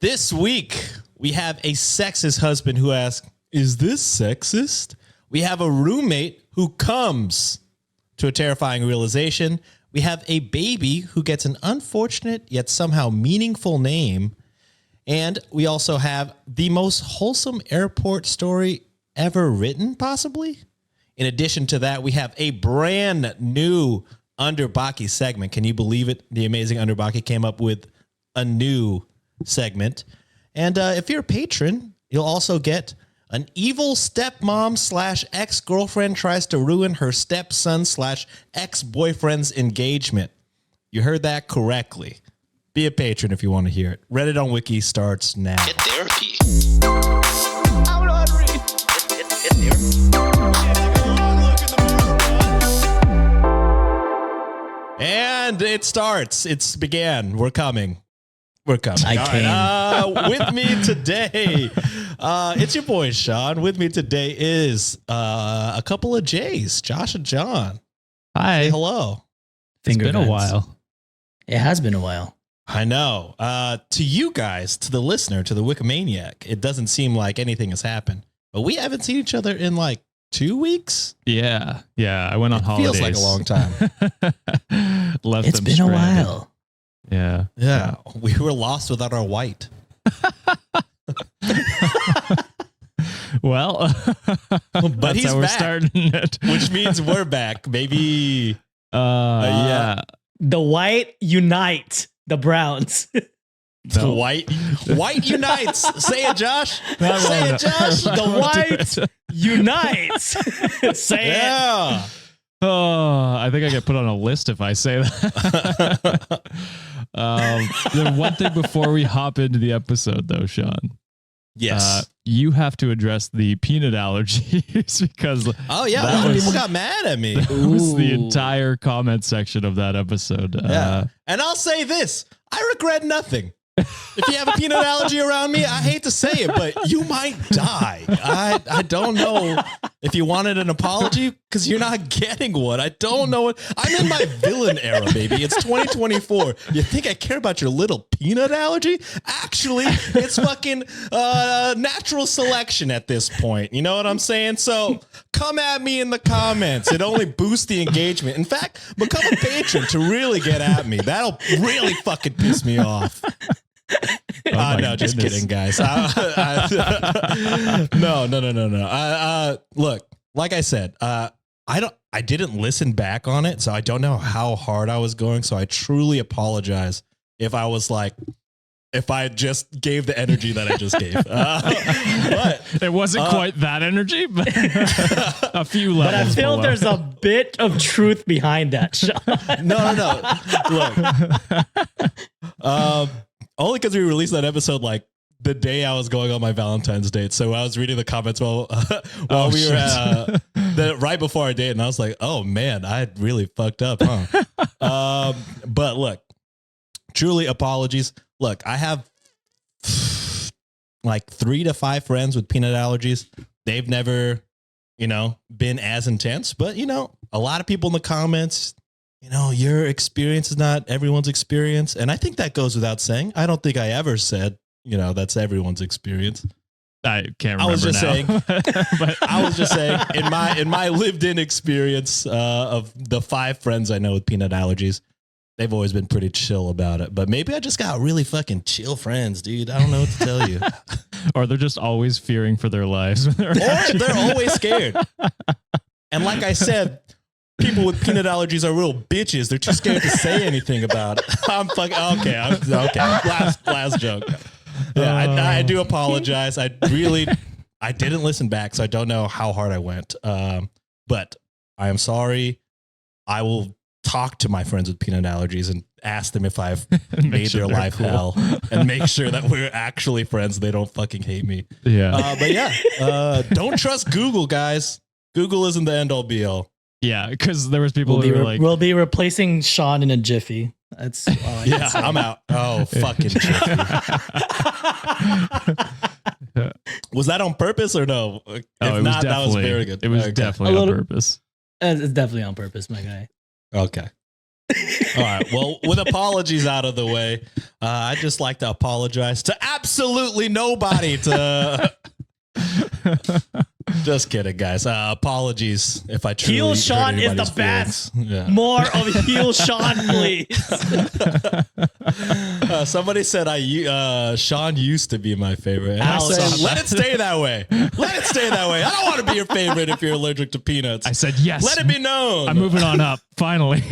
This week, we have a sexist husband who asks, is this sexist? We have a roommate who comes to a terrifying realization. We have a baby who gets an unfortunate yet somehow meaningful name. And we also have the most wholesome airport story ever written, possibly. In addition to that, we have a brand new Underbakke segment. Can you believe it? The Amazing Underbakke came up with a new segment. And if you're a patron, you'll also get an evil stepmom / ex-girlfriend tries to ruin her stepson / ex-boyfriend's engagement. You heard that correctly. Be a patron if you want to hear it. Reddit on Wiki starts now. Get therapy. I'm not reading. Get therapy. And it starts. It's began. We're coming. We're coming. I came. With me today, it's your boy, Sean. With me today is a couple of J's, Josh and John. Hi. Say hello. It's been a while. It has been a while. I know. To you guys, to the listener, to the Wikimaniac, it doesn't seem like anything has happened. But we haven't seen each other in like 2 weeks. Yeah. I went on holidays. Feels like a long time. Left It's them been stranded. a while. Yeah. We were lost without our white. Well, But that's he's how we're back, starting it. which means we're back. Maybe. Yeah. The white unite the Browns. The white unites. Say it, Josh. Say it, Josh. The white unites. Say it. Yeah. Oh, I think I get put on a list if I say that. The one thing before we hop into the episode, though, Sean. Yes. You have to address the peanut allergies because Oh yeah, a lot of people got mad at me. that was the Ooh. entire comment section of that episode. Yeah. And I'll say this, I regret nothing. If you have a peanut allergy around me, I hate to say it, but you might die. I don't know if you wanted an apology because you're not getting one. I don't know what. I'm in my villain era, baby. It's 2024. You think I care about your little peanut allergy? Actually, it's fucking natural selection at this point. You know what I'm saying? So come at me in the comments. It only boosts the engagement. In fact, become a patron to really get at me. That'll really fucking piss me off. my No, just goodness. kidding, guys. No. Look, like I said, I didn't listen back on it, so I don't know how hard I was going. So I truly apologize if I just gave the energy that I just gave. But it wasn't quite that energy, but a few levels. But I feel below. there's a bit of truth behind that, Sean. no. Look, only because we released that episode like the day I was going on my Valentine's date. So I was reading the comments while we were right before our date, and I was like, "Oh man, I really fucked up, huh?" But look, truly apologies. Look, I have like 3 to 5 friends with peanut allergies. They've never, been as intense, but a lot of people in the comments. Your experience is not everyone's experience. And I think that goes without saying. I don't think I ever said, that's everyone's experience. I can't remember. I was just now. saying, But I was just saying in my lived in experience of the 5 friends I know with peanut allergies, they've always been pretty chill about it. But maybe I just got really fucking chill friends, dude. I don't know what to tell you. or they're just always fearing for their lives. Or they're always scared. And like I said, people with peanut allergies are real bitches. They're too scared to say anything about it. I'm fucking okay. Okay. Last joke. Yeah, I do apologize. I didn't listen back, so I don't know how hard I went. But I am sorry. I will talk to my friends with peanut allergies and ask them if I've made sure their they're life cool. hell, and make sure that we're actually friends. They don't fucking hate me. Yeah. But yeah, don't trust Google, guys. Google isn't the end all be all. Yeah, because there was people who were like, We'll be replacing Sean in a jiffy. That's all I can say. I'm out. Oh, fucking Jiffy. Was that on purpose or no? If oh, it not, was that was very good. It was Okay. definitely A on little- purpose. It's definitely on purpose, my guy. Okay. All right. Well, with apologies out of the way, I'd just like to apologize to absolutely nobody. Just kidding, guys. Apologies if I truly Heel hurt Sean is anybody's the best. feelings. Yeah. More of Heel Sean, please. Somebody said Sean used to be my favorite. And I Ouch. say, let it stay that way. Let it stay that way. I don't want to be your favorite if you're allergic to peanuts. I said yes. Let it be known. I'm moving on up. Finally.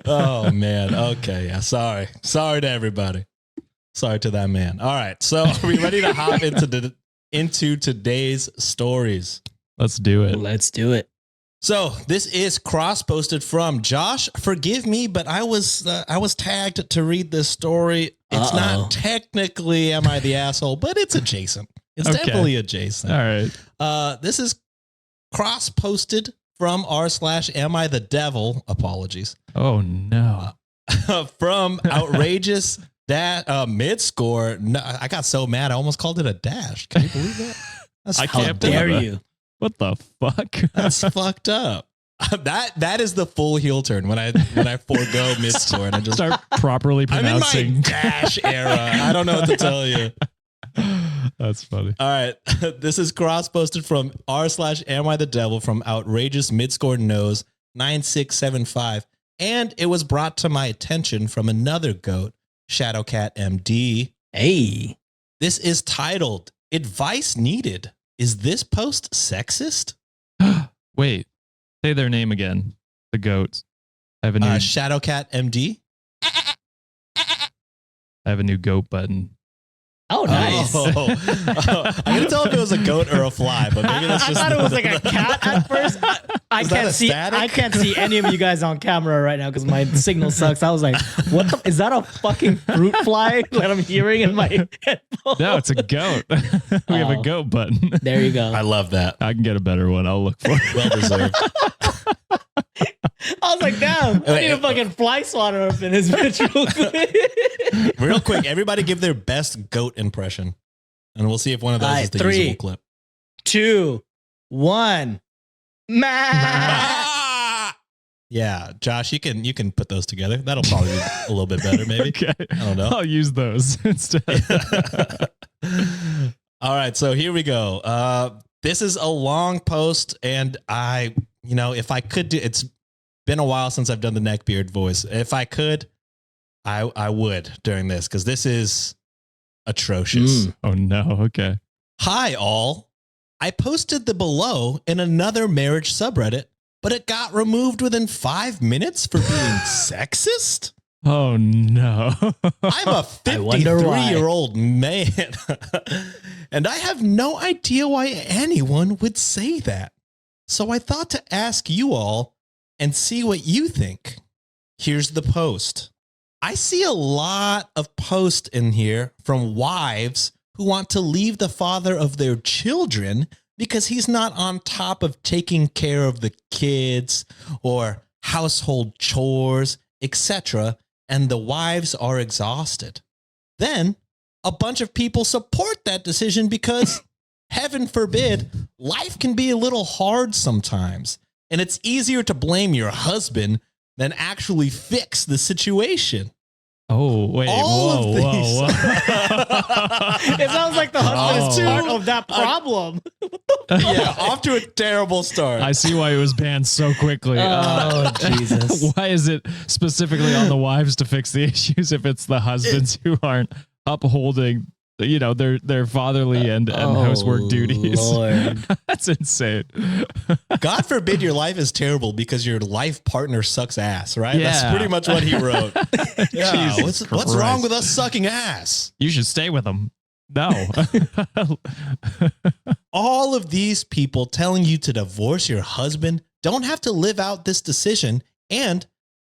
Oh man. Okay. Yeah. Sorry to everybody. Sorry to that man. All right. So are we ready to hop into today's stories? Let's do it. Let's do it. So this is cross-posted from Josh. Forgive me, but I was tagged to read this story. It's not technically "Am I the asshole?" but it's adjacent. It's Okay. definitely adjacent. All right. This is cross-posted from r/Am I the devil? Apologies. Oh no. From outrageous mid score. No, I got so mad I almost called it a dash. Can you believe that? That's I How can't believe dare it. you? What the fuck? That's fucked up. That is the full heel turn when I forego mid score and I just Start properly I'm in my pronouncing. dash era. I don't know what to tell you. That's funny. All right. This is cross posted from r/Am I the devil from outrageous mid score nose 9675. And it was brought to my attention from another goat, Shadowcat MD. Hey. This is titled Advice Needed. Is this post sexist? Wait. Say their name again. The goats. I have a new Shadowcat MD. goat button. Oh, nice. I couldn't tell if it was a goat or a fly, but maybe that's I just thought it was like a cat at first. I Is that can't a see. static? I can't see any of you guys on camera right now because my signal sucks. I was like, "What the, is that? A fucking fruit fly that I'm hearing in my headphones?" No, it's a goat. We have a Oh. goat button. There you go. I love that. I can get a better one. I'll look for it. Well deserved. I was like, "Damn, I need a Wait, fucking fly swatter up in his bitch real quick." Real quick, everybody give their best goat impression. And we'll see if one of those All is right, the 3, usable clip. 2, 1. Yeah, Josh, you can put those together. That'll probably be a little bit better, maybe. Okay. I don't know. I'll use those instead. All right, so here we go. This is a long post, and if I could do, it's been a while since I've done the neckbeard voice. If I could, I would during this because this is atrocious. Oh no. Okay. Hi, all. I posted the below in another marriage subreddit, but it got removed within 5 minutes for being sexist. Oh no. I'm a I wonder why. 53-year-old man, and I have no idea why anyone would say that. So I thought to ask you all and see what you think. Here's the post. I see a lot of posts in here from wives who want to leave the father of their children because he's not on top of taking care of the kids or household chores, etc., and the wives are exhausted. Then a bunch of people support that decision because, heaven forbid, life can be a little hard sometimes, and it's easier to blame your husband than actually fix the situation. Oh, wait. All of Whoa. these. It sounds like the husband is Oh. part of that problem. Yeah, off to a terrible start. I see why it was banned so quickly. Oh, Jesus. Why is it specifically on the wives to fix the issues if it's the husbands who aren't upholding, their fatherly and housework duties? Lord. That's insane. God forbid your life is terrible because your life partner sucks ass, right? That's Yeah. pretty much what he wrote. Yeah, Jesus what's wrong Christ. with us sucking ass? You should stay with them. No. All of these people telling you to divorce your husband don't have to live out this decision. And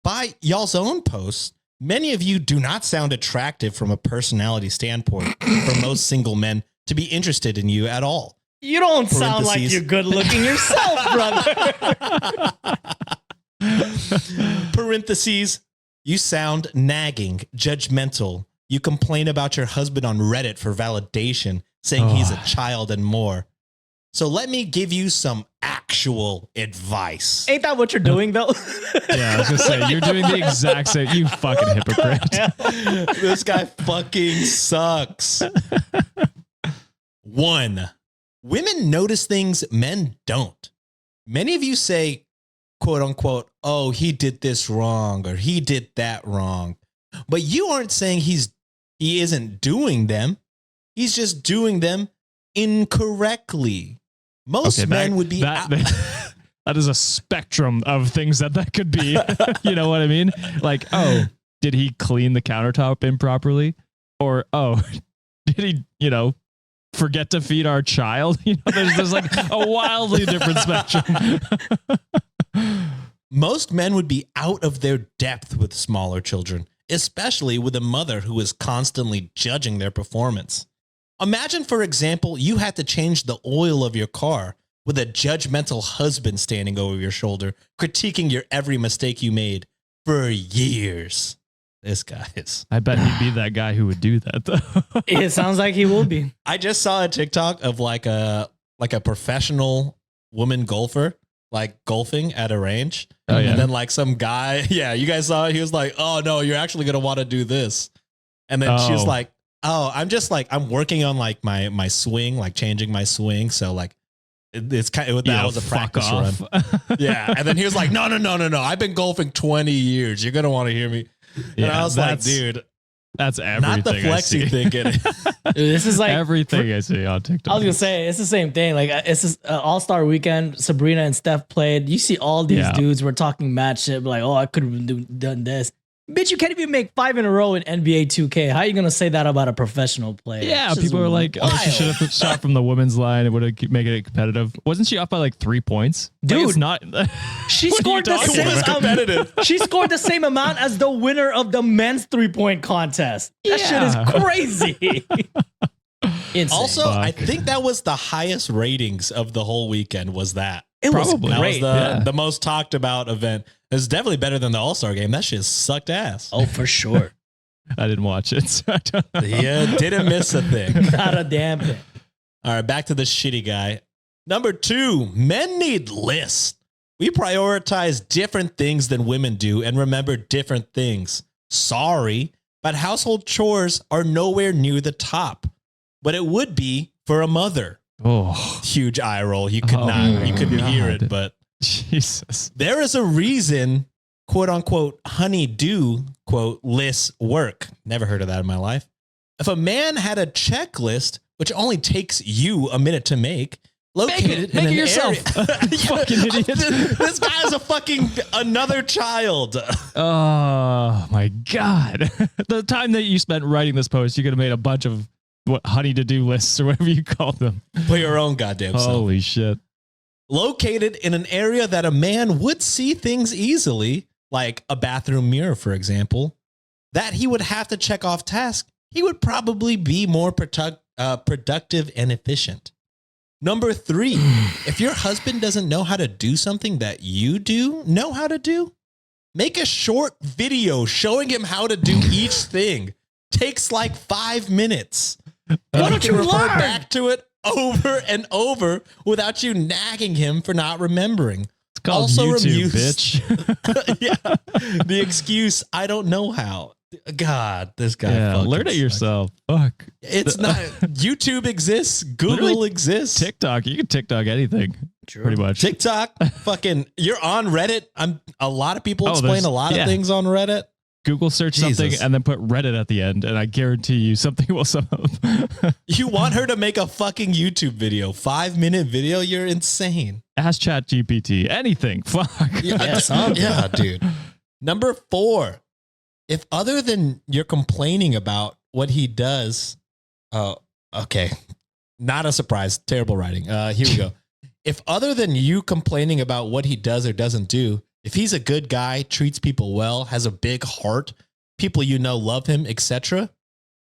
by y'all's own posts, many of you do not sound attractive from a personality standpoint for most single men to be interested in you at all. You don't sound like Parentheses. you're good looking yourself, brother. Parentheses, you sound nagging, judgmental. You complain about your husband on Reddit for validation, saying he's a child and more. So let me give you some actual advice. Ain't that what you're doing though? Yeah, I was gonna say you're doing the exact same. You fucking hypocrite. This guy fucking sucks. 1, women notice things men don't. Many of you say, quote unquote, oh, he did this wrong or he did that wrong. But you aren't saying he isn't doing them. He's just doing them incorrectly. Most men would be that is a spectrum of things that could be. You know what I mean? Like, oh, did he clean the countertop improperly? Or, oh, did he, forget to feed our child? There's like a wildly different spectrum. Most men would be out of their depth with smaller children, especially with a mother who is constantly judging their performance. Imagine, for example, you had to change the oil of your car with a judgmental husband standing over your shoulder, critiquing your every mistake you made for years. This guy is. I bet he'd be that guy who would do that, though. It sounds like he will be. I just saw a TikTok of like a professional woman golfer, like golfing at a range. Oh, yeah. And then like some guy, yeah, you guys saw it. He was like, oh no, you're actually going to want to do this. And then she was like, oh, I'm working on like my swing, like changing my swing. So like it's kind of, that was a practice run. Yeah. And then he was like, no. I've been golfing 20 years. You're going to want to hear me. And I was like, dude, that's everything. not the flexi thing. Dude, this is like everything I see on TikTok. I was gonna say it's the same thing. Like it's just All-Star Weekend. Sabrina and Steph played. You see all these dudes were talking mad shit, like, oh, I could have done this. Bitch, you can't even make 5 in a row in NBA 2K. How are you gonna say that about a professional player? Yeah, people are like, oh, she should have shot from the women's line. It would have made it competitive. Wasn't she up by like 3 points? Dude, like, it's not. She scored the same competitive. She scored the same amount as the winner of the men's 3-point contest. That shit is crazy. Insane. Also, I think that was the highest ratings of the whole weekend. Was that? It was That great. was the most talked about event. It's definitely better than the All-Star game. That shit sucked ass. Oh, for sure. I didn't watch it. So I don't know. Yeah, didn't miss a thing. Not a damn thing. All right, back to the shitty guy. Number 2, men need lists. We prioritize different things than women do and remember different things. Sorry, but household chores are nowhere near the top. But it would be for a mother. Oh, huge eye roll. You couldn't hear it, but Jesus. There is a reason, quote unquote, honey-do, quote, lists work. Never heard of that in my life. If a man had a checklist, which only takes you a minute to make, located in an yourself. Fucking idiot. This guy is a fucking another child. Oh my God. The time that you spent writing this post, you could have made a bunch of honey to do lists or whatever you call them. For your own goddamn self. Holy shit. Located in an area that a man would see things easily, like a bathroom mirror, for example, that he would have to check off tasks, he would probably be more productive and efficient. Number 3, if your husband doesn't know how to do something that you know how to do, make a short video showing him how to do each thing. Takes like 5 minutes. Why don't you refer learn? back to it over and over without you nagging him for not remembering. It's called also YouTube, bitch. Yeah, the excuse, I don't know how. God, this guy. Yeah, fucking learn it sucks. yourself. Fuck. It's not. YouTube exists. Google Literally exists. TikTok. You can TikTok anything. Pretty much. TikTok. Fucking. You're on Reddit. A lot of people explain there's- a lot of things on Reddit. Google search Jesus. something and then put Reddit at the end, and I guarantee you something will sum up. You want her to make a fucking YouTube video, 5-minute video? You're insane. Ask ChatGPT. Anything. Fuck. Yeah, dude. Number 4, if other than you're complaining about what he does, okay, not a surprise. Terrible writing. Here we go. If other than you complaining about what he does or doesn't do, if he's a good guy, treats people well, has a big heart, people you know love him, etc.,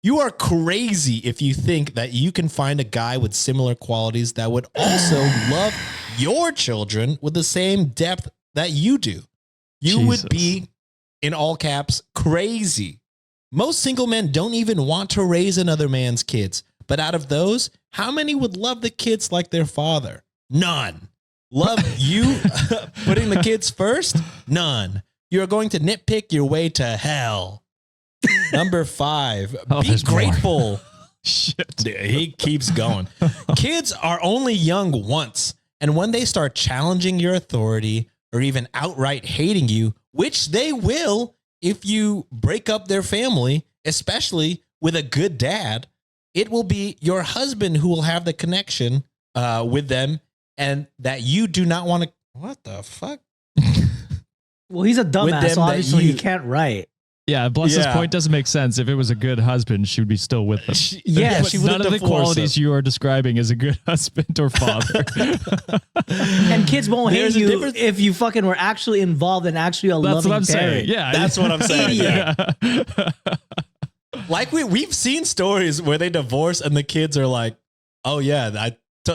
you are crazy if you think that you can find a guy with similar qualities that would also love your children with the same depth that you do. You would be, in all caps, crazy. Most single men don't even want to raise another man's kids, But out of those, how many would love the kids like their father? None. Love you putting the kids first? None. You're going to nitpick your way to hell. Number 5, be there's more. grateful. Shit. He keeps going. Kids are only young once. And when they start challenging your authority or even outright hating you, which they will if you break up their family, especially with a good dad, it will be your husband who will have the connection with them and that you do not want to. What the fuck? Well, he's a With dumbass, them so that obviously he you- can't write. Yeah, Bless's Yeah. point doesn't make sense. If it was a good husband, she would be still with him. Yeah, But she would none of the qualities you are describing is a good husband or father. And kids won't hate There's a you difference- if you fucking were actually involved and actually a That's loving what I'm parent. saying. Yeah, That's what I'm saying. Idiot. Yeah. Like we've seen stories where they divorce and the kids are like, "Oh yeah,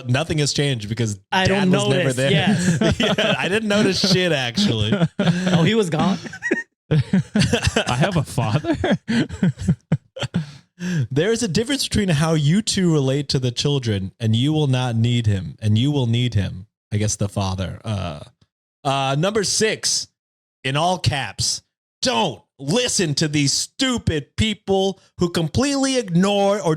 nothing has changed because I dad don't was never notice, there." yes. Yeah, I didn't notice shit actually. Oh, he was gone. I have a father. There is a difference between how you two relate to the children, and you will not need him, and you will need him. I guess the father. Number 6, in all caps, don't listen to these stupid people who completely ignore or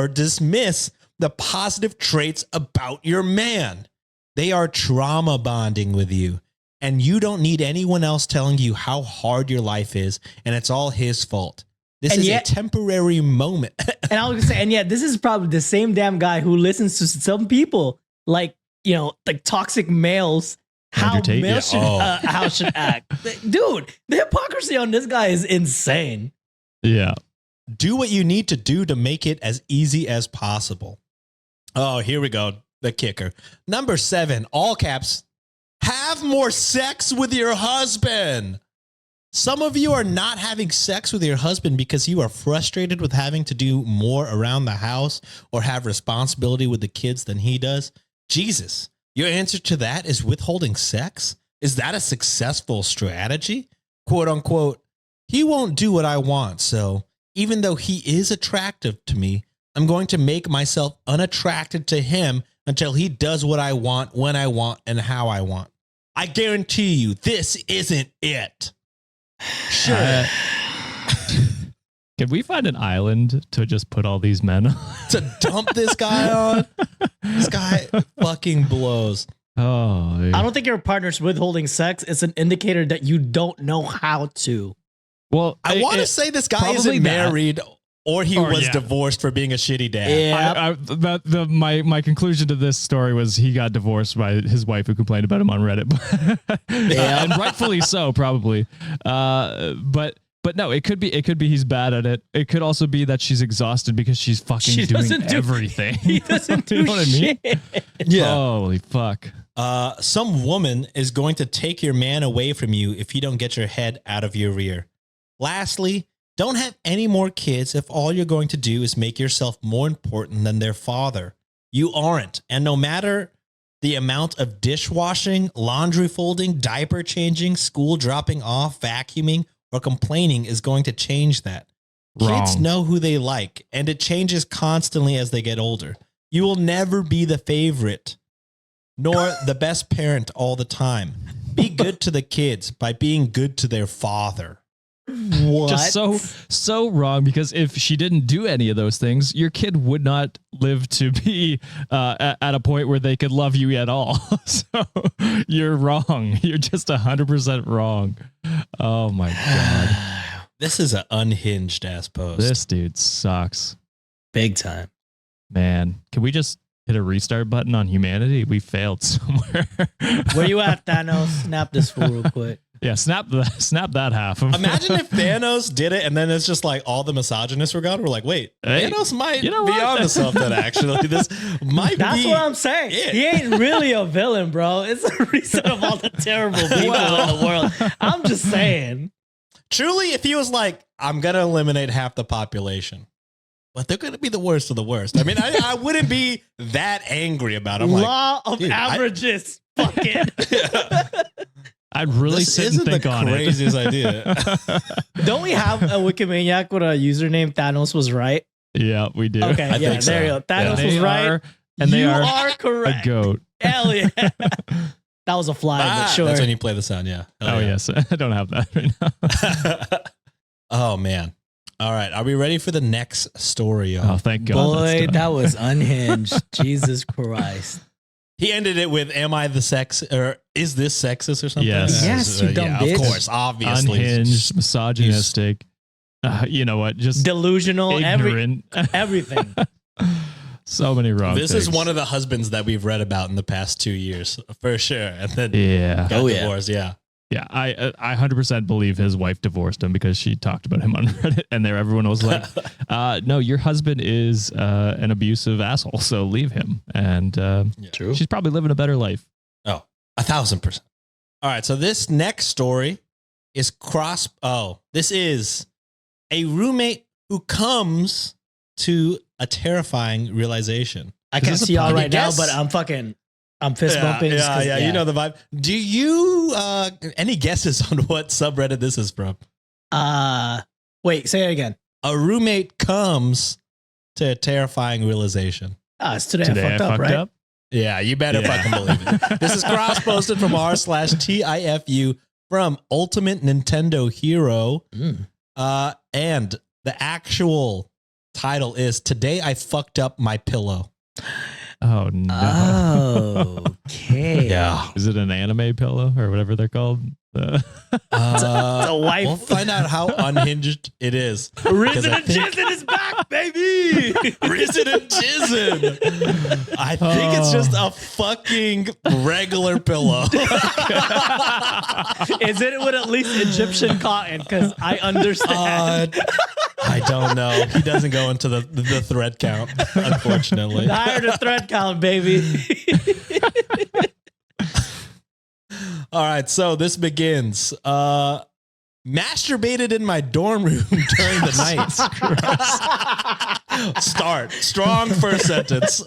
dismiss the positive traits about your man. They are trauma bonding with you, and you don't need anyone else telling you how hard your life is, and it's all his fault. This And is yet- a temporary moment. And I was gonna say, and yeah, this is probably the same damn guy who listens to some people, like, you know, like toxic males, how Andrew Tate? males should, Yeah. Oh. how should act. Dude, the hypocrisy on this guy is insane. Yeah. Do what you need to do to make it as easy as possible. Oh, here we go. The kicker. Number 7, all caps. Have more sex with your husband. Some of you are not having sex with your husband because you are frustrated with having to do more around the house or have responsibility with the kids than he does. Jesus, your answer to that is withholding sex? Is that a successful strategy? Quote unquote, he won't do what I want, so even though he is attractive to me, I'm going to make myself unattracted to him until he does what I want, when I want, and how I want. I guarantee you, this isn't it. Sure. Can we find an island to just put all these men on? To dump this guy on? This guy fucking blows. Oh, I don't think your partner's withholding sex. It's an indicator that you don't know how to. well, I want to say this guy probably isn't that. married or he Or, was yeah. divorced for being a shitty dad. Yeah. My conclusion to this story was he got divorced by his wife who complained about him on Reddit, and rightfully so, probably. But no, it could be he's bad at it. It could also be that she's exhausted because she's fucking She doing doesn't do- everything. He doesn't do You know what I mean? shit. Yeah. Holy fuck. Some woman is going to take your man away from you if you don't get your head out of your rear. Lastly, don't have any more kids if all you're going to do is make yourself more important than their father. You aren't. And no matter the amount of dishwashing, laundry folding, diaper changing, school dropping off, vacuuming, or complaining is going to change that. Kids Wrong. know who they like, and it changes constantly as they get older. You will never be the favorite, nor the best parent all the time. Be good to the kids by being good to their father. What? Just so wrong, because if she didn't do any of those things, your kid would not live to be at a point where they could love you at all. So you're wrong. You're just 100% wrong. Oh my God. This is an unhinged ass post. This dude sucks. Big time. Man, can we just hit a restart button on humanity? We failed somewhere. Where you at, Thanos? Snap this fool real quick. Yeah, snap that half. Imagine if Thanos did it and then it's just like all the misogynists were gone. We're like, wait, Hey, Thanos might you know be what? onto something actually. This might That's be. what I'm saying. it. He ain't really a villain, bro. It's a reset of all the terrible people in the world. I'm just saying. Truly, if he was like, I'm going to eliminate half the population, but they're going to be the worst of the worst. I mean, I wouldn't be that angry about it. I'm like, Law of dude, averages. Fuck it. I'd really this sit and isn't think the on craziest idea. Don't we have a Wikimaniac with a username Thanos was right? Yeah, we do. Okay, I yeah, think so. there you go. Thanos They was right. are, and they you are correct. a goat. Hell yeah. That was a fly, but sure. That's when you play the sound. Yeah. Hell Oh yeah. yes, I don't have that right now. Oh man. All right. Are we ready for the next story? Y'all? Oh, thank God. Boy, that's done. that was unhinged. Jesus Christ. He ended it with, "Am I the sex or is this sexist or something?" Yes. Yes, you dumb yeah, bitch. Of course, obviously. Unhinged, misogynistic. You know what? Just Delusional, ignorant. everything. So many wrong This things. is one of the husbands that we've read about in the past 2 years, for sure. And then Yeah. got Oh, yeah. divorced. Yeah. Yeah, I 100% believe his wife divorced him because she talked about him on Reddit, and there everyone was like, "No, your husband is an abusive asshole, so leave him." And True. she's probably living a better life. Oh, 1,000%. All right. So this next story is this is a roommate who comes to a terrifying realization. I can't see y'all right now, guess? but I'm fist bumping. just 'cause- You know the vibe. Do you any guesses on what subreddit this is from? Wait, say it again. A roommate comes to a terrifying realization. It's today Today I fucked up, right? Yeah, you better fucking believe it. This is cross-posted from r/TIFU from Ultimate Nintendo Hero. And the actual title is "Today I Fucked Up My Pillow." Oh no! Oh, okay. Yeah. Is it an anime pillow or whatever they're called? It's a wife. We'll find out how unhinged it is. Risen I and think- Jizzin is back, baby. Risen and Jizzin. I think it's just a fucking regular pillow. Is it with at least Egyptian cotton? Because I understand. I don't know. He doesn't go into the thread count, unfortunately. Higher the thread count, baby. All right, so this begins. Masturbated in my dorm room during the night. Start. Strong first sentence.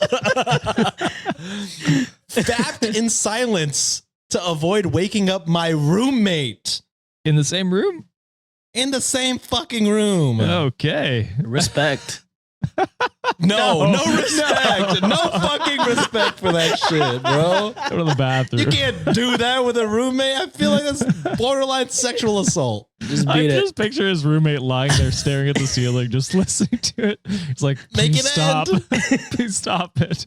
Fapped in silence to avoid waking up my roommate In the same room? in the same fucking room. Okay. Respect. No respect. No fucking respect for that shit, bro. Go to the bathroom. You can't do that with a roommate. I feel like that's borderline sexual assault. Just I beat can it. just picture his roommate lying there staring at the ceiling, just listening to it. It's like, Make please it stop. end." Please stop it.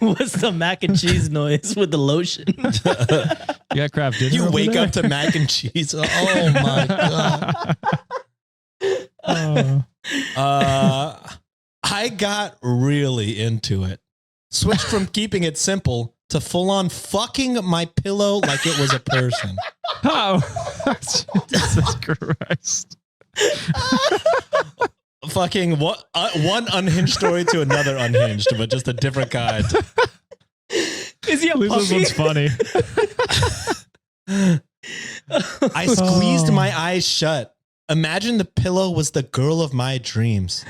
What's the mac and cheese noise with the lotion? You got craft dinner. You over wake there? up to mac and cheese. Oh my god. I got really into it. Switched from keeping it simple to full on fucking my pillow like it was a person. Oh, Jesus Christ. Fucking what? One unhinged story to another unhinged, but just a different kind. Is he a At least this puppy? one's funny. I squeezed my eyes shut. Imagine the pillow was the girl of my dreams.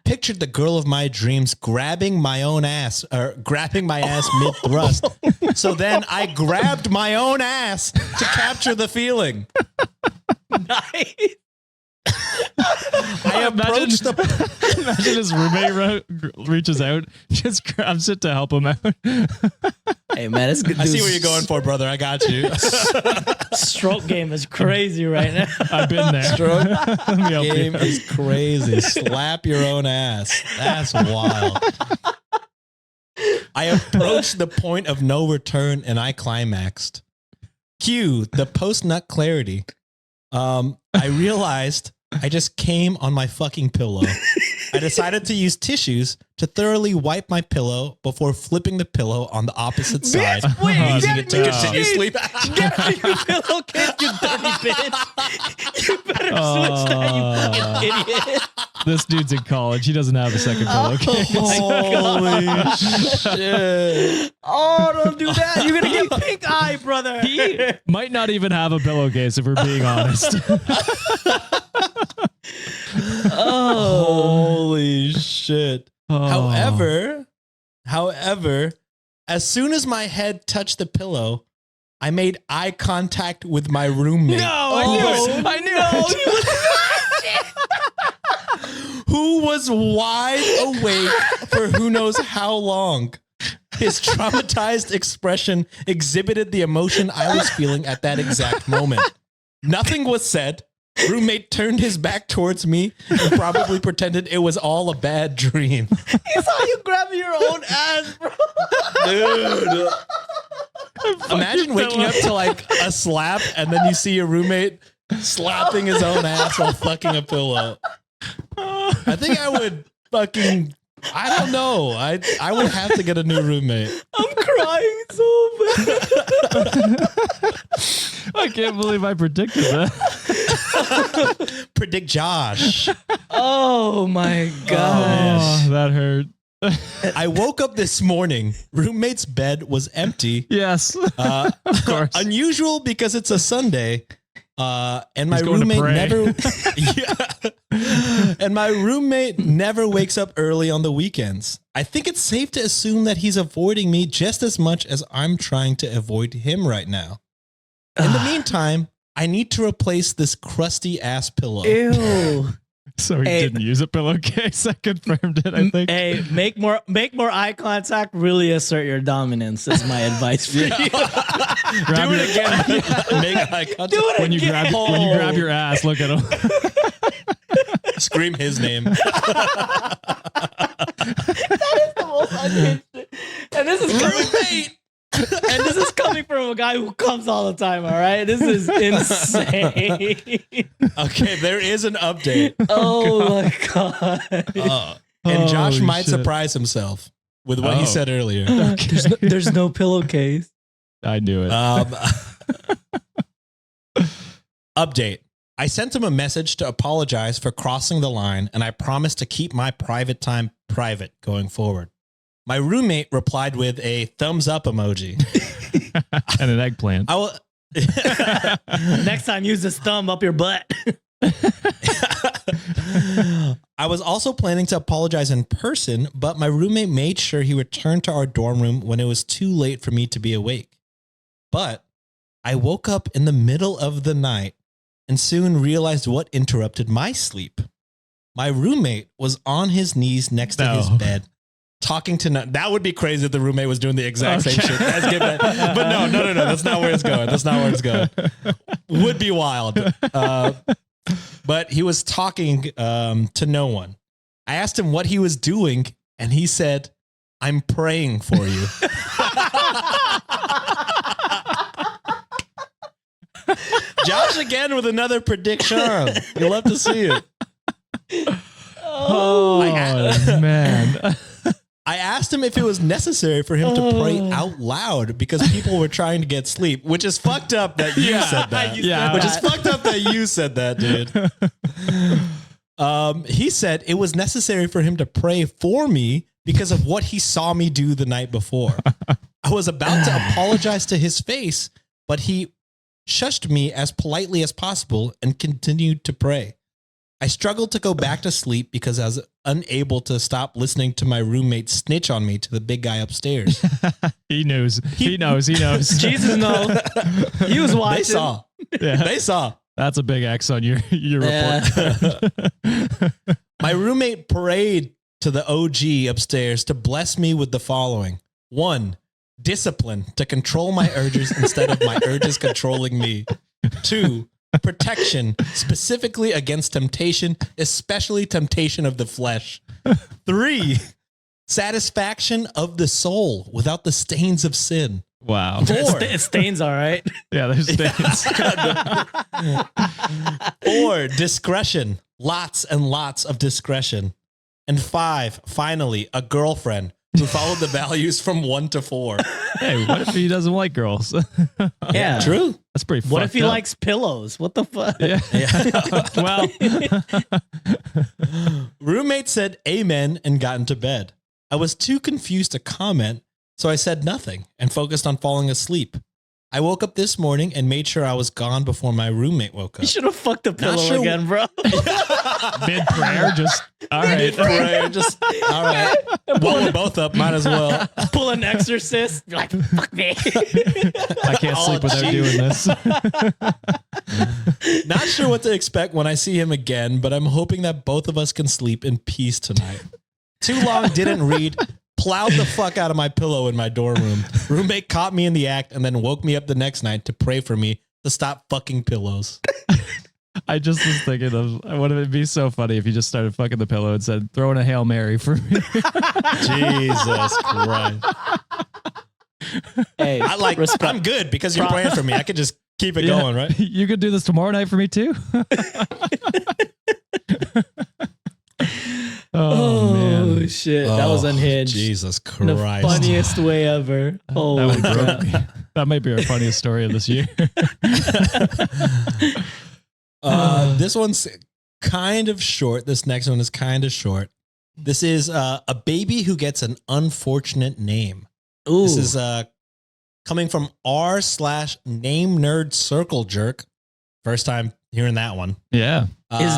Pictured the girl of my dreams grabbing my ass mid thrust. So then I grabbed my own ass to capture the feeling. Nice. I approached the Imagine his roommate reaches out, just grabs it to help him out. Hey man, it's good. I see where you're going for, brother. I got you. Stroke game is crazy right now. I've been there. Stroke Let me help game you. is crazy. Slap your own ass. That's wild. I approached the point of no return and I climaxed. Cue the post-nut clarity. I realized I just came on my fucking pillow. I decided to use tissues to thoroughly wipe my pillow before flipping the pillow on the opposite side, wait, using get it to a new continue sheet. sleep. Get a new pillowcase, you dirty bitch. You better switch that, you fucking idiot. This dude's in college. He doesn't have a second pillowcase. Holy shit. Oh, don't do that. You're going to get pink eye, brother. He might not even have a pillowcase if we're being honest. Holy shit. Oh. However, as soon as my head touched the pillow, I made eye contact with my roommate. No, I knew it. I knew it. who was wide awake for who knows how long. His traumatized expression exhibited the emotion I was feeling at that exact moment. Nothing was said. Roommate turned his back towards me and probably pretended it was all a bad dream. He saw you grabbing your own ass, bro. Dude. Imagine waking up to like a slap and then you see your roommate slapping his own ass while fucking a pillow. I think I would fucking, I don't know. I would have to get a new roommate. I'm crying so bad. I can't believe I predicted that. Predict Josh. Oh my gosh. Oh, that hurt. I woke up this morning. Roommate's bed was empty. Yes. Of course. Unusual because it's a Sunday. And my He's going to roommate pray. never and my roommate never wakes up early on the weekends. I think it's safe to assume that he's avoiding me just as much as I'm trying to avoid him right now. In the meantime, I need to replace this crusty ass pillow. Ew. So he Hey. didn't use a pillowcase. I confirmed it, I think. Hey, make more eye contact. Really assert your dominance. Is my advice for you. Do Grab it your- again. Make eye contact. Do it When you again. grab your ass, look at him. Scream his name. The most unhinged shit. And this is coming, Roommate. and this is coming from a guy who comes all the time. All right, this is insane. Okay, there is an update. Oh my god. And Josh Holy might shit. surprise himself with what he Oh. said earlier. There's no pillowcase. I knew it. Update. I sent him a message to apologize for crossing the line, and I promised to keep my private time private going forward. My roommate replied with a thumbs up emoji. And an eggplant. I will. Next time, use this thumb up your butt. I was also planning to apologize in person, but my roommate made sure he returned to our dorm room when it was too late for me to be awake. But I woke up in the middle of the night and soon realized what interrupted my sleep. My roommate was on his knees next to his No. bed, talking to that would be crazy if the roommate was doing the exact same shit. But no, that's not where it's going. That's not where it's going. Would be wild. But he was talking to no one. I asked him what he was doing, and he said, "I'm praying for you." Josh again with another prediction. You'll love to see it. Oh, man. I asked him if it was necessary for him to pray out loud because people were trying to get sleep, which is fucked up that you said that. Yeah. Which is fucked up that you said that, dude. He said it was necessary for him to pray for me because of what he saw me do the night before. I was about to apologize to his face, but he shushed me as politely as possible and continued to pray. I struggled to go back to sleep because I was unable to stop listening to my roommate snitch on me to the big guy upstairs. He knows. He knows. Jesus no. He was watching. They saw. Yeah. They saw. That's a big X on your Yeah. report. My roommate prayed to the OG upstairs to bless me with the following. 1, discipline to control my urges instead of my urges controlling me. 2, protection, specifically against temptation, especially temptation of the flesh. 3, satisfaction of the soul without the stains of sin. Wow. 4, It stains all right. Yeah, there's things. 4, discretion, lots and lots of discretion. And 5, finally, a girlfriend who followed the values from 1 to 4. Hey, what if he doesn't like girls? Yeah. True. That's pretty What if fucked he up. likes pillows? What the fuck? Yeah. Well, roommate said amen and got into bed. I was too confused to comment, so I said nothing and focused on falling asleep. I woke up this morning and made sure I was gone before my roommate woke You up. should have fucked the pillow sure- again, bro. Mid prayer, just all right. Prayer, just all right. Well, we're both up. Might as well. Pull an exorcist. You're like, fuck me. I can't sleep without doing this. Not sure what to expect when I see him again, but I'm hoping that both of us can sleep in peace tonight. Too long, didn't read. Plowed the fuck out of my pillow in my dorm room. Roommate caught me in the act and then woke me up the next night to pray for me to stop fucking pillows. I just was thinking of, would it be so funny if you just started fucking the pillow and said, throw in a Hail Mary for me? Jesus Christ. Hey, I'm good because you're praying for me. I could just keep it going, right? You could do this tomorrow night for me too? Oh, man. shit. That was unhinged. Jesus In the Christ. funniest way ever. Oh, That would my broke God. me. That might be our funniest story of this year. This one's kind of short. This next one is kind of short. This is a baby who gets an unfortunate name. Ooh. This is coming from r/name nerd circle jerk. First time hearing that one. His Yeah.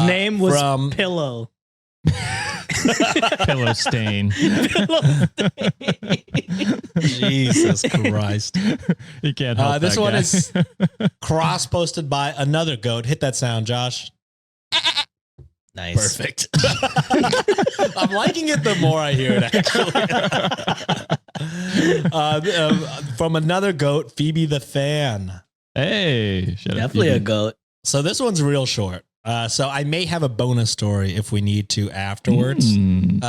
name was from Pillow. Pillow stain. Jesus Christ. You can't help This that one guy. is cross posted by another goat. Hit that sound, Josh. Nice. Perfect. I'm liking it the more I hear it, actually. From another goat, Phoebe the fan. Hey. shut up, Definitely a Phoebe. goat. So this one's real short. So I may have a bonus story if we need to afterwards.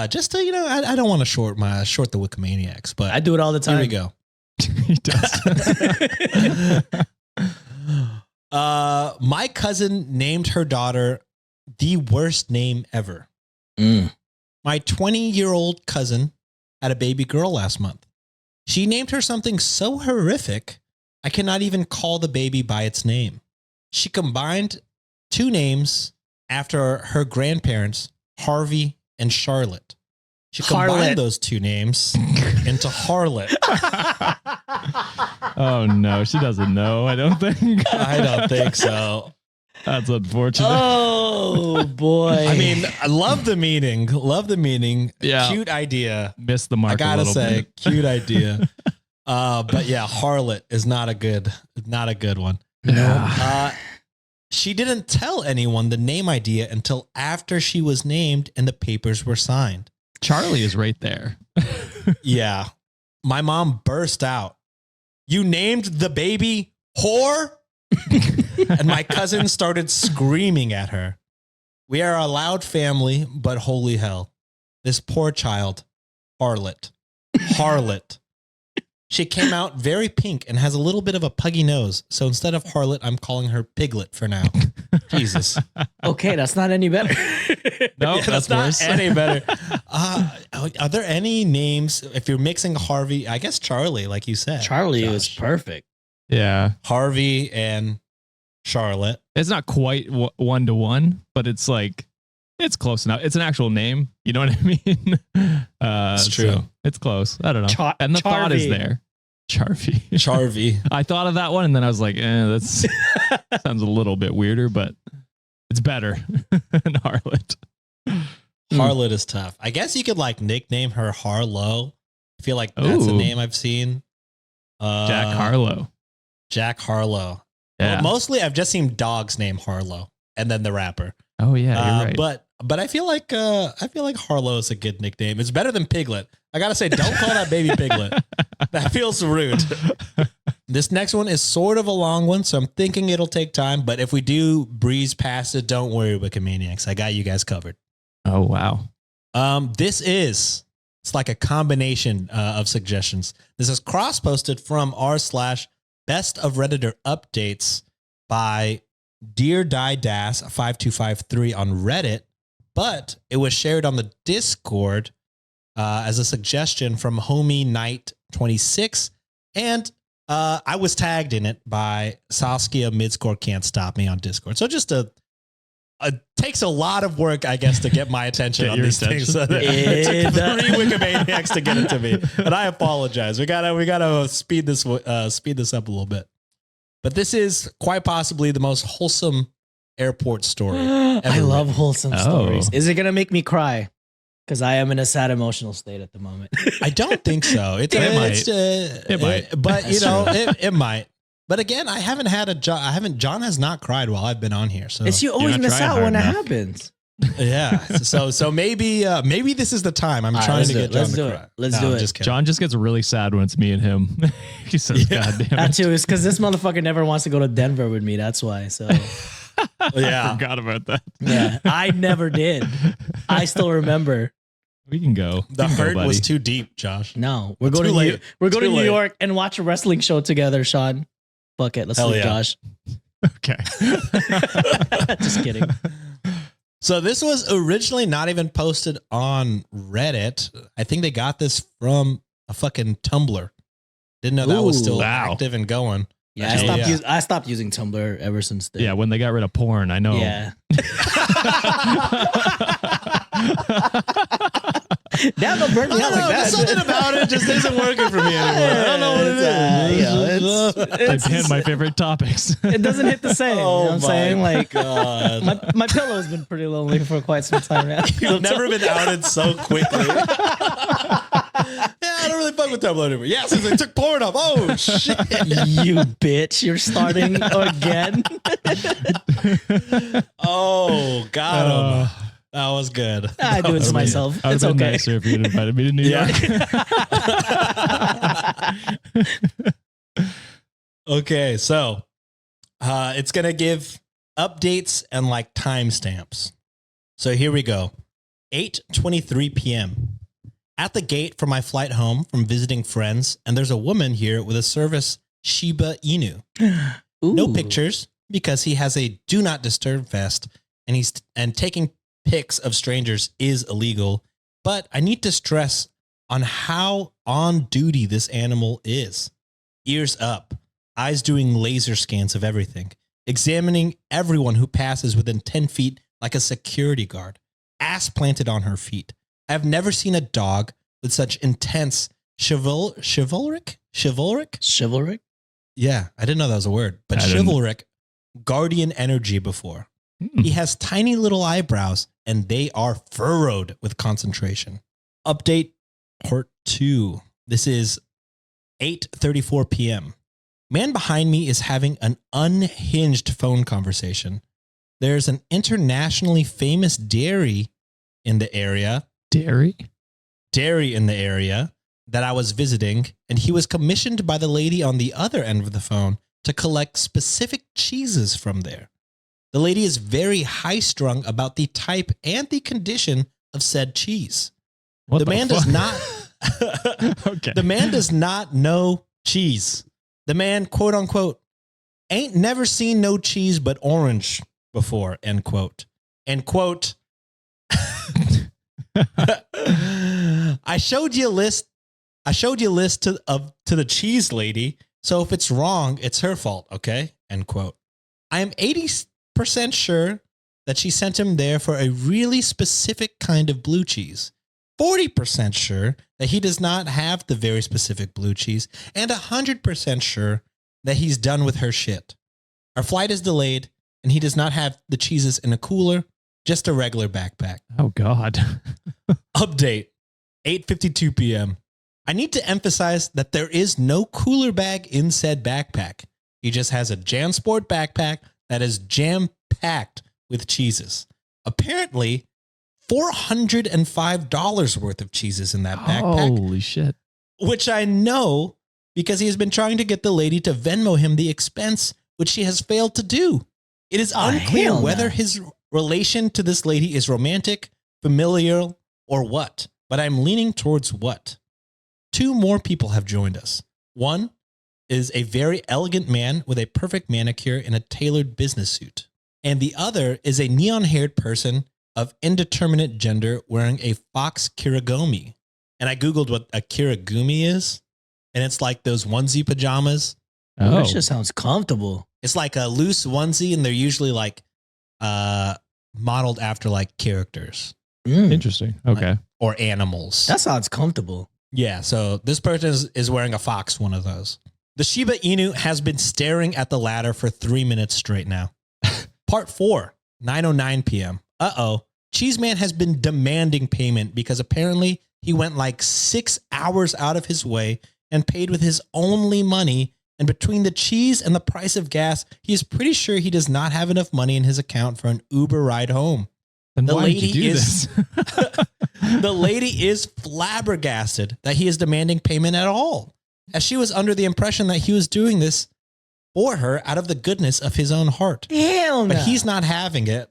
Just to, I don't want to short the Wikimaniacs, but I do it all the time. here we go. He does. My cousin named her daughter the worst name ever. My 20-year-old cousin had a baby girl last month. She named her something so horrific, I cannot even call the baby by its name. She combined two names after her grandparents, Harvey and Charlotte. She combined those two names into Harlot. Oh, no. She doesn't know, I don't think. I don't think so. That's unfortunate. Oh, boy. I mean, I love the meaning. Love the meaning. Yeah. Cute idea. Missed the mark I gotta a little say, bit. cute idea. But yeah, Harlot is not a good one. She didn't tell anyone the name idea until after she was named and the papers were signed. Charlie is right there. Yeah. My mom burst out. You named the baby whore? And my cousin started screaming at her. We are a loud family, but holy hell. This poor child, Harlot. She came out very pink and has a little bit of a puggy nose. So instead of Harlot, I'm calling her Piglet for now. Jesus. Okay, that's not any better. No, Yeah, that's not worse. any better. Are there any names, if you're mixing Harvey, I guess Charlie, like you said. Charlie Josh. was perfect. Yeah. Harvey and Charlotte. It's not quite 1-to-1, but it's like, it's close enough. It's an actual name. You know what I mean? It's true. So it's close. I don't know. And the thought is Charvy. there. Charvy. Charvy. I thought of that one and then I was like, that's sounds a little bit weirder, but it's better than Harlot. Harlot is tough. I guess you could like nickname her Harlow. I feel like that's a Ooh. name I've seen. Jack Harlow. Jack Harlow. Yeah. Well, mostly I've just seen dogs named Harlow and then the rapper. Oh yeah, you're right. But I feel like Harlow is a good nickname. It's better than Piglet. I gotta say, don't call that baby Piglet. That feels rude. This next one is sort of a long one, so I'm thinking it'll take time. But if we do breeze past it, don't worry, Wikimaniacs. I got you guys covered. Oh wow. It's like a combination of suggestions. This is cross-posted from r/best of Redditor updates by Dear Die Das 5253 on Reddit, but it was shared on the Discord as a suggestion from Homie Knight 26, and I was tagged in it by Saskia Midscore Can't Stop Me on Discord. So just takes a lot of work, I guess, to get my attention Get on your these things. So attention. it took 3 Wikimaniacs to get it to me, and I apologize. We gotta speed this up a little bit. But this is quite possibly the most wholesome airport story. I love wholesome Oh. stories. Is it gonna make me cry? Because I am in a sad emotional state at the moment. I don't think so. It might. It might. But it might. But again, I haven't had a John. John has not cried while I've been on here. So It's you always not miss trying out hard when it enough. happens. yeah. So maybe this is the time. I'm All right, trying let's to do get it. John Let's to do cry. it. Let's No, do I'm it. Just kidding. John just gets really sad when it's me and him. He says, Yeah. "God damn That it!" too is because this motherfucker never wants to go to Denver with me. That's why. So Yeah. Forgot about that. yeah, I never did. I still remember. We can go. The We can go, hurt was buddy. too deep, Josh. No, we're Too going to late. we're going Too to New late. York and watch a wrestling show together, Sean. Fuck it, let's Hell leave yeah. Josh. Okay. Just kidding. So this was originally not even posted on Reddit. I think they got this from a fucking Tumblr. Didn't know that was Ooh. still Wow. active and going. Yeah, I stopped using Tumblr ever since then. Yeah, when they got rid of porn, I know. Yeah. Damn, don't burn me out like that. Something about it just isn't working for me anymore. I don't know what it is. It's, I banned my favorite topics. it doesn't hit the same. You know what I'm saying? Like, God. my pillow's been pretty lonely for quite some time now. You've never been outed so quickly. Yeah, I don't really fuck with Tumblr anymore. Yeah, since they took porn off. Oh, shit. You bitch, you're starting again. Oh, got him. That was good. I do it to myself. I would It's have been okay. nicer if you had invited me to New Yeah. York. Okay, so it's going to give updates and like timestamps. So here we go. 8:23 p.m. At the gate for my flight home from visiting friends, and there's a woman here with a service Shiba Inu. No Ooh. pictures because he has a do not disturb vest, and taking pics of strangers is illegal. But I need to stress on how on duty this animal is. Ears up, eyes doing laser scans of everything, examining everyone who passes within 10 feet like a security guard, ass planted on her feet. I have never seen a dog with such intense chivalric? Chivalric? Yeah, I didn't know that was a word, but I didn't. chivalric guardian energy before. He has tiny little eyebrows and they are furrowed with concentration. Update part 2. This is 8:34 p.m. Man behind me is having an unhinged phone conversation. There's an internationally famous dairy in the area Dairy? that I was visiting, and he was commissioned by the lady on the other end of the phone to collect specific cheeses from there. The lady is very high-strung about the type and the condition of said cheese. What The man does fuck? not Okay. the man does not know cheese. The man, quote unquote, ain't never seen no cheese but orange before, end quote. End quote. I showed you a list to the cheese lady. So if it's wrong, it's her fault, okay? End quote. I am 80% sure that she sent him there for a really specific kind of blue cheese. 40% sure that he does not have the very specific blue cheese, and 100% sure that he's done with her shit. Our flight is delayed, and he does not have the cheeses in a cooler, just a regular backpack. Oh, God. Update, 8:52 p.m. I need to emphasize that there is no cooler bag in said backpack. He just has a JanSport backpack that is jam-packed with cheeses. Apparently, $405 worth of cheeses in that backpack, Holy shit. which I know because he has been trying to get the lady to Venmo him the expense, which she has failed to do. It is Oh, unclear hell whether no. his relation to this lady is romantic, familial, or what, but I'm leaning towards what. 2 more people have joined us. One is a very elegant man with a perfect manicure in a tailored business suit. And the other is a neon-haired person of indeterminate gender wearing a fox kirigumi. And I Googled what a kirigumi is, and it's like those onesie pajamas. Oh. Oh. That shit sounds comfortable. It's like a loose onesie, and they're usually like modeled after like characters Interesting. Okay. or animals. That sounds comfortable. Yeah, so this person is wearing a fox one of those. The Shiba Inu has been staring at the ladder for 3 minutes straight now. Part 4, 9:09 p.m. Cheese Man has been demanding payment because apparently he went like 6 hours out of his way and paid with his only money. And between the cheese and the price of gas, he is pretty sure he does not have enough money in his account for an Uber ride home. Then why did you do this? The lady is flabbergasted that he is demanding payment at all, as she was under the impression that he was doing this for her out of the goodness of his own heart. Hell no. But he's not having it.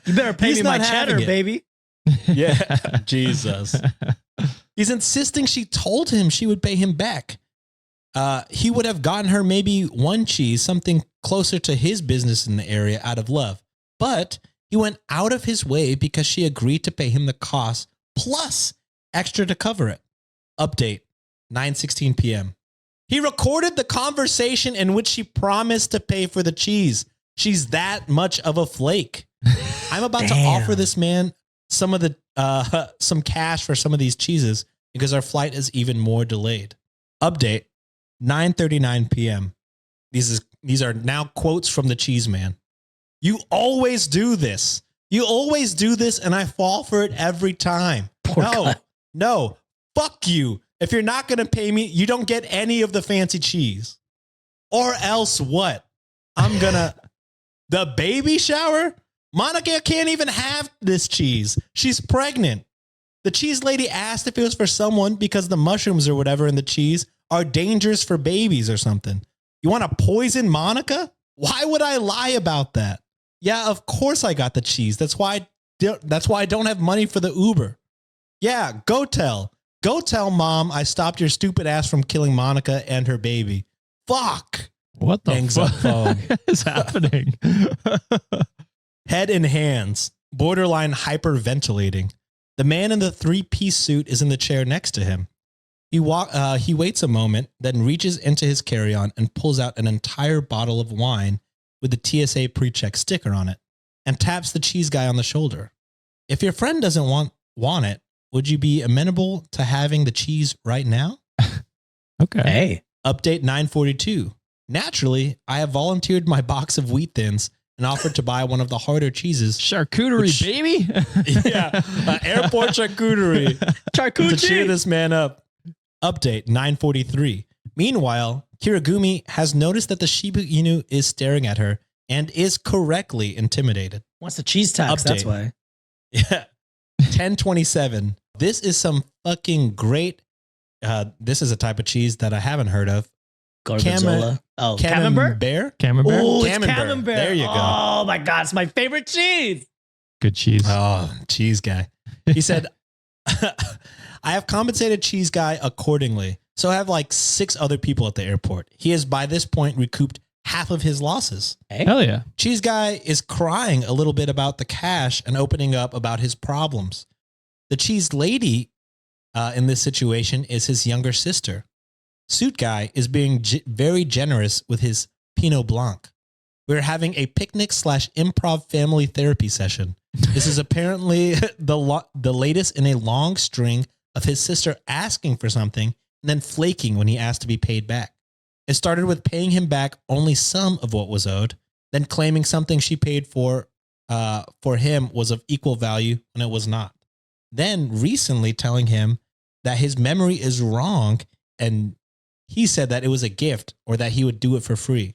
You better pay He's me my not having cheddar, it. baby. Yeah, Jesus. He's insisting she told him she would pay him back. He would have gotten her maybe one cheese, something closer to his business in the area out of love. But he went out of his way because she agreed to pay him the cost plus extra to cover it. Update, 9:16 p.m. He recorded the conversation in which she promised to pay for the cheese. She's that much of a flake. I'm about to offer this man some of the some cash for some of these cheeses because our flight is even more delayed. Update, 9:39 p.m. These are now quotes from the cheese man. You always do this. You always do this, and I fall for it every time. No, fuck you. If you're not going to pay me, you don't get any of the fancy cheese. Or else what? The baby shower? Monica can't even have this cheese. She's pregnant. The cheese lady asked if it was for someone because the mushrooms or whatever in the cheese are dangerous for babies or something. You want to poison Monica? Why would I lie about that? Yeah, of course I got the cheese. That's why I don't have money for the Uber. Yeah, go tell mom I stopped your stupid ass from killing Monica and her baby. Fuck. What the Hangs up phone. fuck is happening? Head in hands, borderline hyperventilating. The man in the 3-piece suit is in the chair next to him. He waits a moment, then reaches into his carry-on and pulls out an entire bottle of wine with the TSA pre-check sticker on it and taps the cheese guy on the shoulder. If your friend doesn't want it, would you be amenable to having the cheese right now? Okay. Hey. Update 9:42. Naturally, I have volunteered my box of wheat thins and offered to buy one of the harder cheeses. Charcuterie, baby. Yeah, airport charcuterie. To cheer this man up. Update 9:43. Meanwhile, Kirigumi has noticed that the Shiba Inu is staring at her and is correctly intimidated. Wants the cheese tax, Update. that's why. Yeah. 10:27. This is some fucking great. This is a type of cheese that I haven't heard of. Gorgonzola. Camembert? Camembert? Camembert. Oh, it's Camembert. Camembert. There you go. Oh my God, it's my favorite cheese. Good cheese. Oh, cheese guy. He said, I have compensated cheese guy accordingly. So I have like 6 other people at the airport. He has by this point recouped half of his losses. Hey. Hell yeah. Cheese guy is crying a little bit about the cash and opening up about his problems. The cheese lady in this situation is his younger sister. Suit guy is being very generous with his Pinot Blanc. We're having a picnic / improv family therapy session. This is apparently the latest in a long string of his sister asking for something and then flaking when he asked to be paid back. It started with paying him back only some of what was owed, then claiming something she paid for him was of equal value when it was not. Then recently telling him that his memory is wrong and he said that it was a gift or that he would do it for free.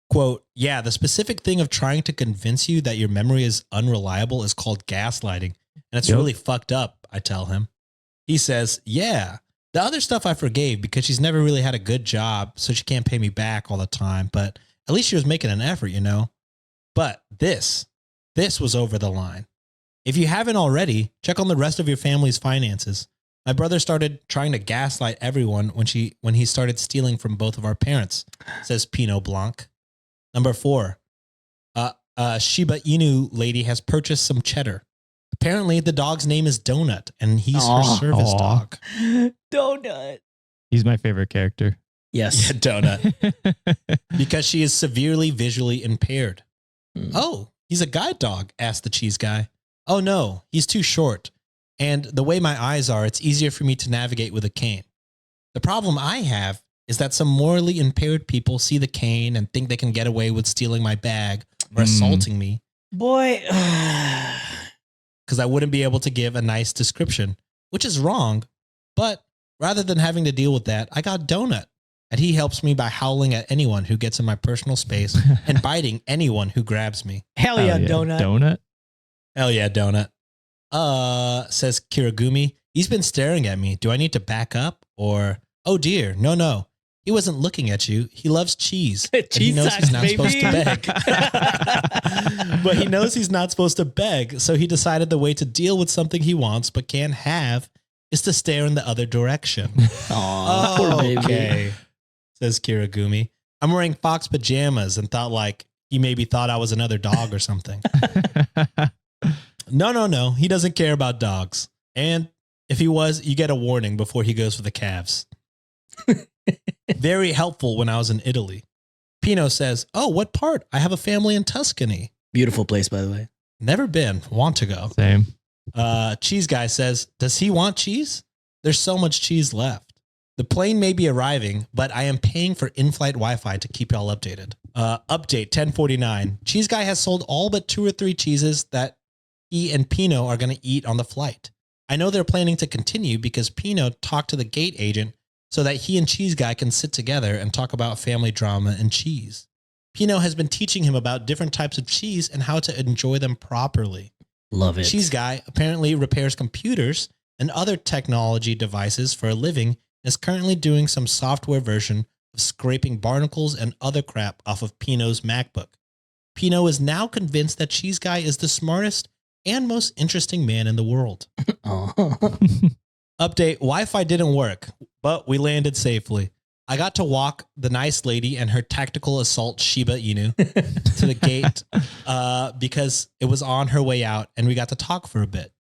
Quote, yeah, the specific thing of trying to convince you that your memory is unreliable is called gaslighting. And it's really fucked up, I tell him. He says, yeah, the other stuff I forgave because she's never really had a good job, so she can't pay me back all the time. But at least she was making an effort, you know? But this was over the line. If you haven't already, check on the rest of your family's finances. My brother started trying to gaslight everyone when he started stealing from both of our parents, says Pinot Blanc. Number 4, Shiba Inu lady has purchased some cheddar. Apparently, the dog's name is Donut, and he's her service dog. Donut. He's my favorite character. Yes. Yeah, Donut. Because she is severely visually impaired. Oh, he's a guide dog, asked the cheese guy. Oh, no, he's too short. And the way my eyes are, it's easier for me to navigate with a cane. The problem I have is that some morally impaired people see the cane and think they can get away with stealing my bag or assaulting me Boy, because I wouldn't be able to give a nice description, which is wrong. But rather than having to deal with that, I got Donut. And he helps me by howling at anyone who gets in my personal space and biting anyone who grabs me. hell yeah, Donut. Donut? Hell yeah, Donut. Says Kirigumi. He's been staring at me. Do I need to back up? Or, oh dear, no. He wasn't looking at you. He loves cheese. And he knows he's not supposed to beg. But he knows he's not supposed to beg. So he decided the way to deal with something he wants but can't have is to stare in the other direction. Aw, poor baby. Okay, says Kirigumi. I'm wearing fox pajamas and thought like he maybe thought I was another dog or something. No. He doesn't care about dogs. And if he was, you get a warning before he goes for the calves. Very helpful when I was in Italy. Pino says, oh, what part? I have a family in Tuscany. Beautiful place, by the way. Never been. Want to go. Same. Cheese guy says, does he want cheese? There's so much cheese left. The plane may be arriving, but I am paying for in-flight Wi-Fi to keep y'all updated. Update 1049. Cheese guy has sold all but 2 or 3 cheeses that he and Pino are going to eat on the flight. I know they're planning to continue because Pino talked to the gate agent so that he and Cheese Guy can sit together and talk about family drama and cheese. Pino has been teaching him about different types of cheese and how to enjoy them properly. Love it. Cheese Guy apparently repairs computers and other technology devices for a living and is currently doing some software version of scraping barnacles and other crap off of Pino's MacBook. Pino is now convinced that Cheese Guy is the smartest and most interesting man in the world. Update, Wi-Fi didn't work, but we landed safely. I got to walk the nice lady and her tactical assault Shiba Inu to the gate because it was on her way out and we got to talk for a bit.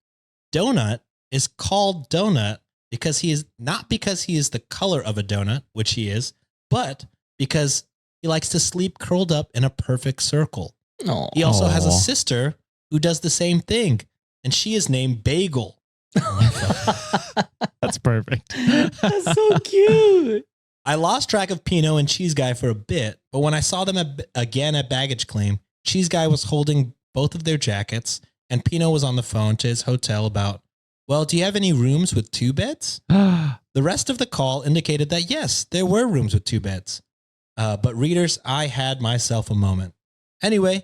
Donut is called Donut because he is not because he is the color of a donut, which he is, but because he likes to sleep curled up in a perfect circle. Aw. He also has a Aw. sister who does the same thing, and she is named Bagel. That's perfect. That's so cute. I lost track of Pino and Cheese Guy for a bit, but when I saw them again at baggage claim, Cheese Guy was holding both of their jackets, and Pino was on the phone to his hotel about, well, do you have any rooms with 2 beds? The rest of the call indicated that yes, there were rooms with 2 beds. But readers, I had myself a moment. Anyway,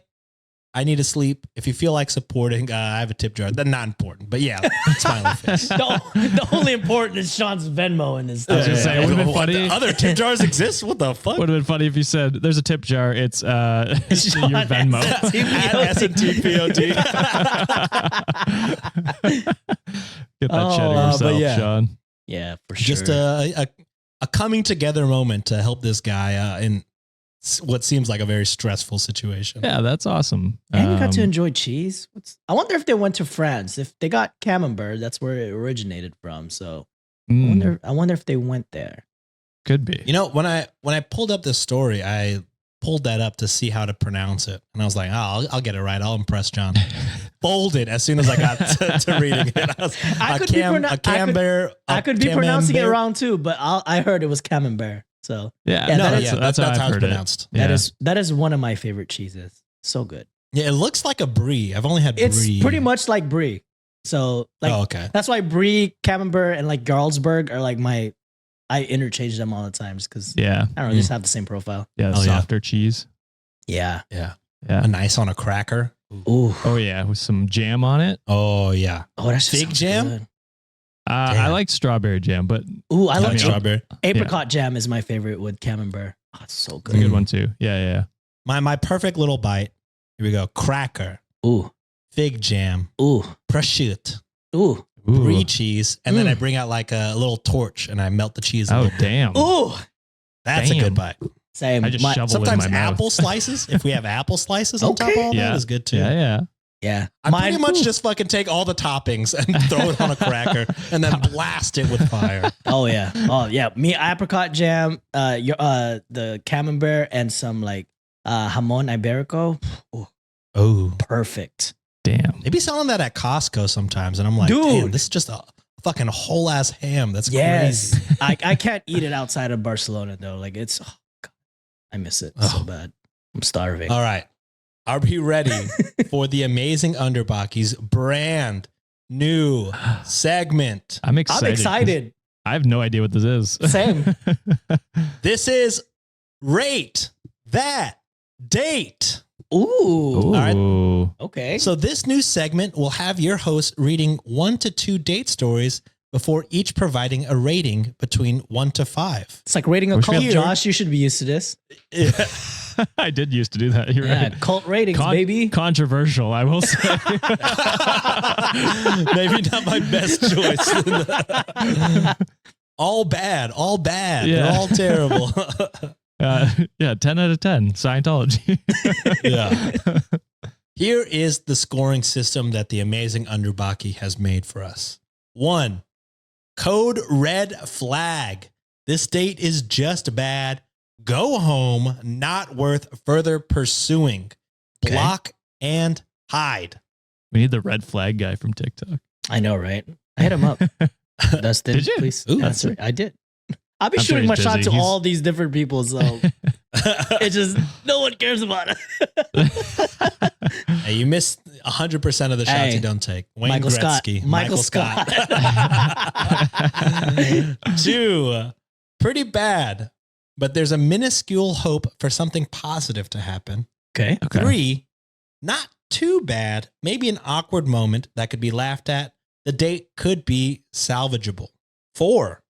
I need to sleep. If you feel like supporting, I have a tip jar. That's not important, but yeah, smiley face. The only important is Sean's Venmo in this. I was gonna say, it would have been What, funny. other tip jars exist? What the fuck? Would have been funny if you said, there's a tip jar. It's your Venmo. SNTPOD. Get that cheddar but yourself, yeah. Sean. Yeah, for sure. Just a coming together moment to help this guy in what seems like a very stressful situation. Yeah, that's awesome. And you got to enjoy cheese. I wonder if they went to France. If they got Camembert, that's where it originated from. So I wonder if they went there. Could be. You know, when I pulled up this story, I pulled that up to see how to pronounce it, and I was like, "Oh, I'll get it right. I'll impress John." Folded as soon as I got to reading it. I could be pronouncing it wrong too, but I heard it was Camembert. So Yeah, that's how it's heard pronounced. It. that is one of my favorite cheeses. So good. Yeah, it looks like a brie. I've only had brie. It's pretty much like brie. So like, okay. That's why brie, Camembert, and like Carlsberg are like I interchange them all the times because Yeah. I don't know, just have the same profile. Yeah, Oh, yeah. softer cheese. Yeah. Yeah. Yeah. A nice on a cracker. Ooh. Oh, yeah, with some jam on it. Oh yeah. Oh, that's Fig jam? Good. I like strawberry jam, but Ooh, I I love like strawberry. apricot jam is my favorite with Camembert. Oh, it's so it's a good. good one too. Yeah. My perfect little bite. Here we go. Cracker, Ooh. fig jam, Ooh. prosciutto, Ooh. Ooh. brie cheese, and then I bring out like a little torch and I melt the cheese. A Oh, little bit. damn. Ooh. That's a damn. good bite. Same. I just shoveled it in Sometimes my mouth. apple slices. If we have apple slices on top of all Yeah. that, is good too. Yeah. Yeah. I pretty Mine- much ooh. just fucking take all the toppings and throw it on a cracker and then blast it with fire. Oh yeah. Oh yeah. Me apricot jam, the Camembert and some like jamon iberico. Ooh, Oh, perfect. Damn. they be selling that at Costco sometimes, and I'm like, Dude. damn, this is just a fucking whole ass ham. That's Yes. crazy. I can't eat it outside of Barcelona though. Like it's, oh, God, I miss it so bad. I'm starving. All right. Are we ready for the Amazing Underbakke's brand new segment? I'm excited. I'm excited. I have no idea what this is. Same. This is Rate That Date. Ooh. right. Ooh. Okay. So this new segment will have your host reading 1 to 2 date stories before each providing a rating between 1 to 5. It's like rating a Wish we cult. had- Josh, you should be used to this. I did used to do that. You're Yeah, right. cult ratings, baby. Controversial, I will say. Maybe not my best choice. All bad. All bad. Yeah. They're all terrible. Yeah, 10 out of 10. Scientology. Yeah. Here is the scoring system that the Amazing Underbakke has made for us. 1. Code red flag. This date is just bad. Go home. Not worth further pursuing. Okay. Block and hide. We need the red flag guy from TikTok. I know, right? I hit him up. Dustin, Did you? please Ooh. answer. I did. I'll be I'm sure shooting my he's shot busy. to He's- all these different people, so it's just no one cares about it. Hey, you missed 100% of the shots Hey, you don't take. Wayne Michael Scott. Gretzky. Michael Scott. 2. Pretty bad, but there's a minuscule hope for something positive to happen. Okay. Okay. 3. Not too bad. Maybe an awkward moment that could be laughed at. The date could be salvageable. 4.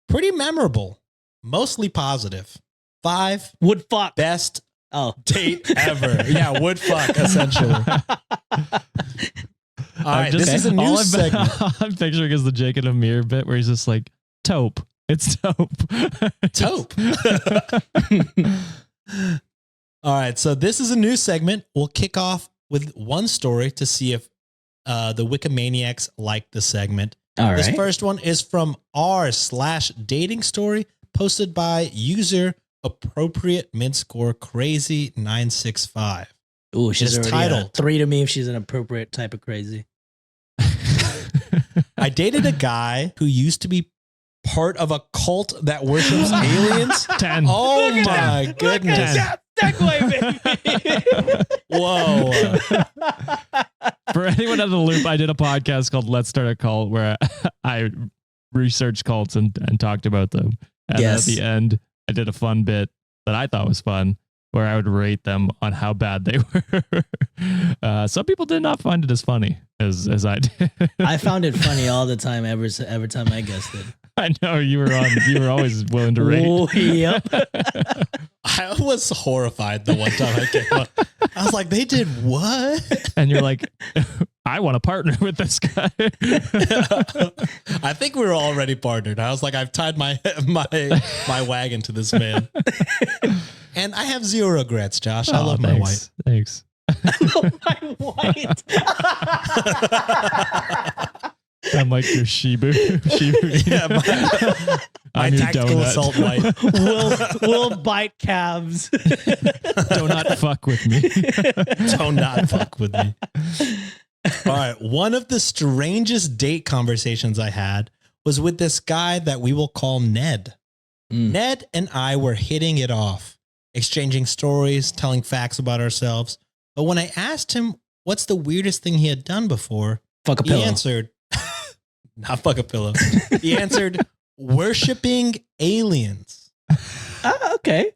Pretty memorable. Mostly positive. 5. Would fuck. Best Oh. date ever. Yeah, would fuck, essentially. All right, this is a new segment. All I'm picturing is the Jake and Amir bit where he's just like, taupe. It's taupe. Taupe. All right, so this is a new segment. We'll kick off with one story to see if the Wikimaniacs like the segment. All This right. first one is from r/dating story posted by user appropriate midscore crazy 965. Ooh, she's It's already titled. 3 to me if she's an appropriate type of crazy. I dated a guy who used to be part of a cult that worships aliens. 10. Oh Look at my Look goodness. at that segue, baby. Whoa. For anyone out of the loop, I did a podcast called Let's Start a Cult where I researched cults and talked about them. And Yes. at the end, I did a fun bit that I thought was fun where I would rate them on how bad they were. Some people did not find it as funny as I did. I found it funny all the time, every time I guessed it. I know you were always willing to rate. Oh, yep. I was horrified the one time I came on. I was like, they did what? And you're like, I want to partner with this guy. I think we were already partnered. I was like, I've tied my wagon to this man. And I have zero regrets, Josh. I Oh, love my wife. Thanks. My white. I'm like your Shibu. Yeah, my I'm your tactical donut. assault wife. Will bite calves. Do not fuck with me. Do not fuck with me. All right. One of the strangest date conversations I had was with this guy that we will call Ned. Ned and I were hitting it off, exchanging stories, telling facts about ourselves. But when I asked him what's the weirdest thing he had done before, Fuck a he pillow. answered, not fuck a pillow. He answered, worshiping aliens. Okay.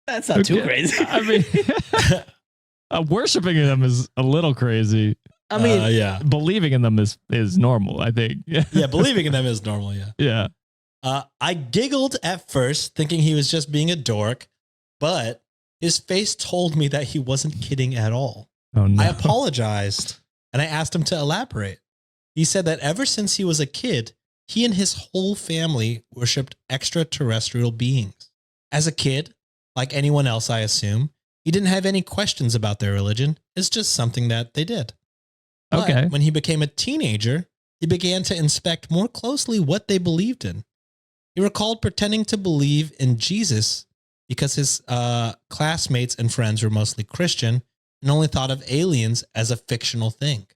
That's not too Okay. crazy. I mean, worshiping them is a little crazy. I mean, Yeah. Believing in them is normal, I think. Yeah. Believing in them is normal. Yeah. Yeah. I giggled at first, thinking he was just being a dork, but his face told me that he wasn't kidding at all. Oh no. I apologized and I asked him to elaborate. He said that ever since he was a kid, he and his whole family worshipped extraterrestrial beings. As a kid, like anyone else, I assume, he didn't have any questions about their religion. It's just something that they did. But Okay. when he became a teenager, he began to inspect more closely what they believed in. He recalled pretending to believe in Jesus because his classmates and friends were mostly Christian and only thought of aliens as a fictional thing.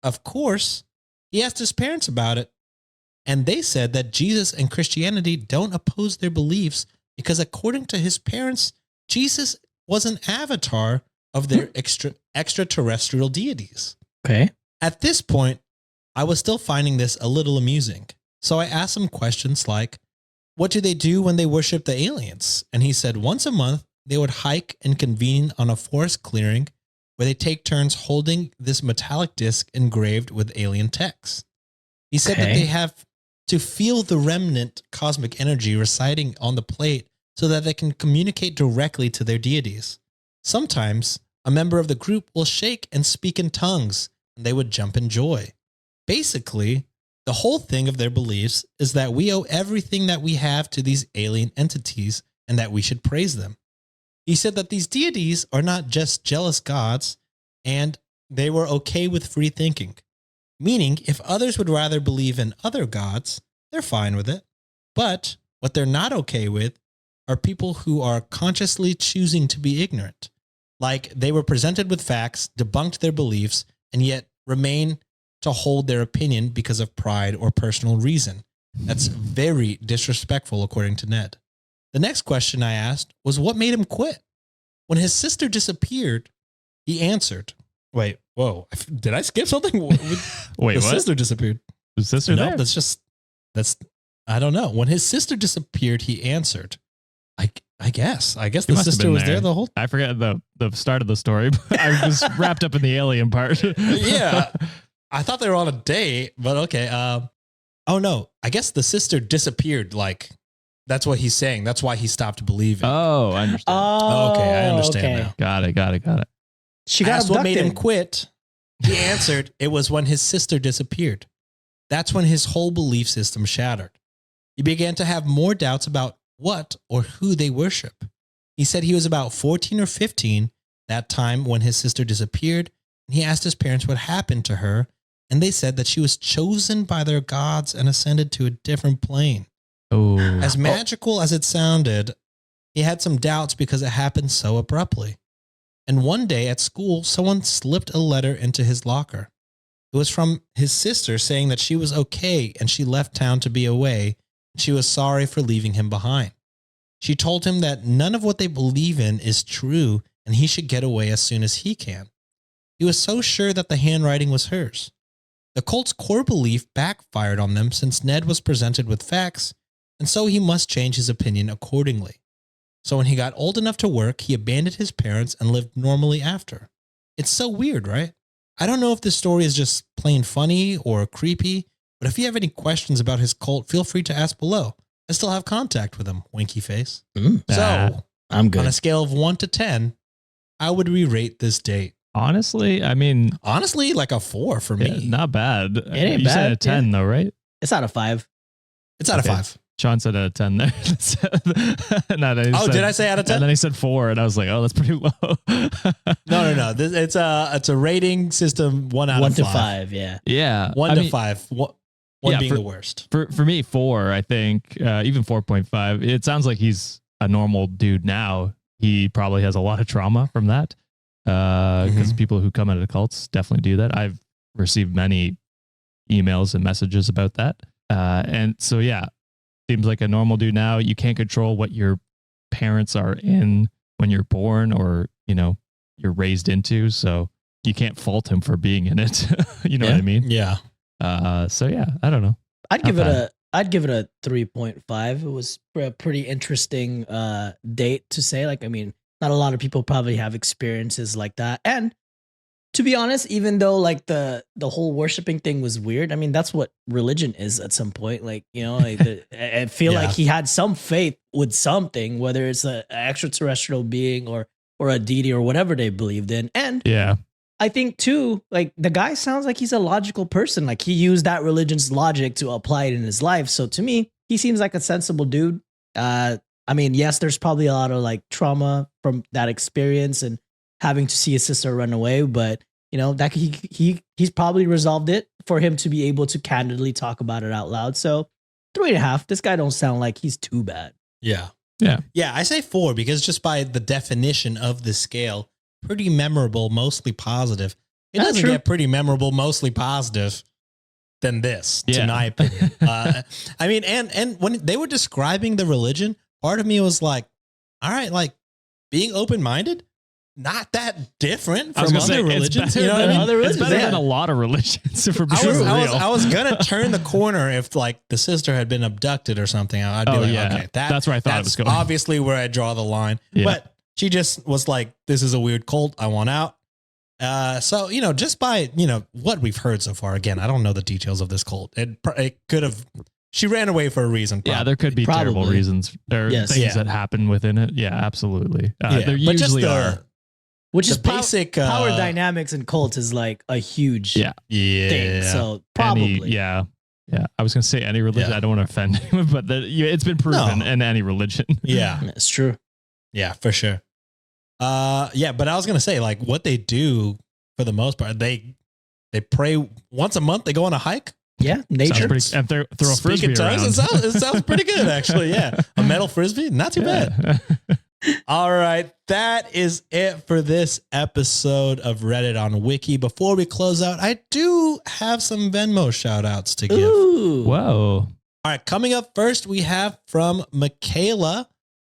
Of course, He asked his parents about it, and they said that Jesus and Christianity don't oppose their beliefs because according to his parents, Jesus was an avatar of their extraterrestrial deities. Okay. At this point, I was still finding this a little amusing. So I asked him questions like, what do they do when they worship the aliens? And he said once a month, they would hike and convene on a forest clearing where they take turns holding this metallic disc engraved with alien text. He said that they have to feel the remnant cosmic energy residing on the plate so that they can communicate directly to their deities. Sometimes a member of the group will shake and speak in tongues, and they would jump in joy. Basically, the whole thing of their beliefs is that we owe everything that we have to these alien entities and that we should praise them. He said that these deities are not just jealous gods, and they were okay with free thinking. Meaning, if others would rather believe in other gods, they're fine with it. But what they're not okay with are people who are consciously choosing to be ignorant. Like they were presented with facts, debunked their beliefs, and yet remain to hold their opinion because of pride or personal reason. That's very disrespectful, according to Ned. The next question I asked was what made him quit? When his sister disappeared, he answered. Wait, whoa. Did I skip something? Wait, the what? sister disappeared. Was sister No, there? I don't know. When his sister disappeared, he answered. I guess He the must have sister been was there the whole I forget the start of the story. But I was wrapped up in the alien part. Yeah. I thought they were on a date, but okay. Oh no. I guess the sister disappeared. Like that's what he's saying. That's why he stopped believing. Oh, I understand. Oh, Okay, I understand now. Got it. She I got asked what made him abducted. quit. He answered it was when his sister disappeared. That's when his whole belief system shattered. He began to have more doubts about what or who they worship. He said he was about 14 or 15 that time when his sister disappeared, and he asked his parents what happened to her, and they said that she was chosen by their gods and ascended to a different plane. Oh, As magical as it sounded, he had some doubts because it happened so abruptly. And one day at school, someone slipped a letter into his locker. It was from his sister saying that she was okay and she left town to be away. And she was sorry for leaving him behind. She told him that none of what they believe in is true and he should get away as soon as he can. He was so sure that the handwriting was hers. The cult's core belief backfired on them since Ned was presented with facts, and so he must change his opinion accordingly. So when he got old enough to work, he abandoned his parents and lived normally after. It's so weird, right? I don't know if this story is just plain funny or creepy, but if you have any questions about his cult, feel free to ask below. I still have contact with him, winky face. So, I'm on a scale of 1 to 10, I would re-rate this date. honestly, I mean, Honestly, like a 4 for me. yeah, not bad. It ain't you said bad, a 10 though, right? It's out of 5. It's out Okay. of 5. Sean said a 10 there. No, then he Oh, said- did I say out of 10? And then he said 4, and I was like, oh, that's pretty low. No. It's a rating system 1 out 1 of to 5. 5, yeah. Yeah. 1 I to mean, 5. One yeah, being the worst. For me, 4, I think, even 4.5. It sounds like he's a normal dude now. He probably has a lot of trauma from that. Because people who come out of the cults definitely do that. I've received many emails and messages about that. And so, yeah, seems like a normal dude now. You can't control what your parents are in when you're born or, you're raised into. So you can't fault him for being in it. You know what I mean? Yeah. So yeah, I don't know. I'd Not give it bad. I'd give it a 3.5. It was a pretty interesting date to say. Like, I mean, not a lot of people probably have experiences like that. And to be honest, even though like the whole worshiping thing was weird, I mean, that's what religion is at some point. Like, I feel Yeah. like he had some faith with something, whether it's an extraterrestrial being or a deity or whatever they believed in. And Yeah. I think too, like the guy sounds like he's a logical person. Like he used that religion's logic to apply it in his life. So to me, he seems like a sensible dude. I mean, yes, there's probably a lot of like trauma from that experience and having to see his sister run away, but that he's probably resolved it for him to be able to candidly talk about it out loud. So 3.5. This guy don't sound like he's too bad. Yeah. Yeah. Yeah, I say 4 because just by the definition of the scale, pretty memorable, mostly positive. It That's doesn't true. get pretty memorable, mostly positive. than this, Yeah. in my opinion. I mean, and when they were describing the religion, part of me was like, all right, like being open-minded, not that different I was from gonna say, other it's religions. better You know what I than mean? other It's religions, better yeah. than a lot of religions. If we're being real. I was gonna turn the corner if like the sister had been abducted or something. I'd be Oh, like, yeah. okay, That's where I thought it was going. Obviously, where I draw the line. Yeah. But she just was like, "This is a weird cult. I want out." So just by what we've heard so far. Again, I don't know the details of this cult. It could have. She ran away for a reason. Yeah, there could be Probably. terrible reasons or Yes. things Yeah. that happen within it. Yeah, absolutely. Yeah, There but just usually are. Which the is basic power dynamics in cults is like a huge Yeah. thing. So probably. Yeah. I was going to say any religion. Yeah. I don't want to offend anyone, but it's been proven in any religion. yeah, It's true. yeah, for sure. Yeah, but I was gonna say like what they do for the most part, they pray once a month. They go on a hike. Yeah, Sounds nature. pretty, and throw a Speak frisbee in tongues. around. It sounds pretty good, actually. Yeah, a metal frisbee, not too bad. All right, that is it for this episode of Reddit on Wiki. Before we close out, I do have some Venmo shout outs to give. Ooh. Whoa. All right, coming up first, we have from Michaela,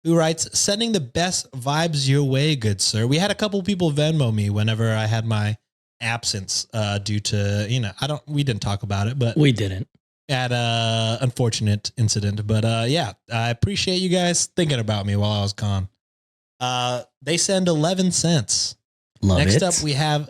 who writes, "Sending the best vibes your way, good sir." We had a couple people Venmo me whenever I had my absence due to, we didn't talk about it, but We didn't. at a unfortunate incident. But yeah, I appreciate you guys thinking about me while I was gone. They send 11 cents. Love Next it. up, we have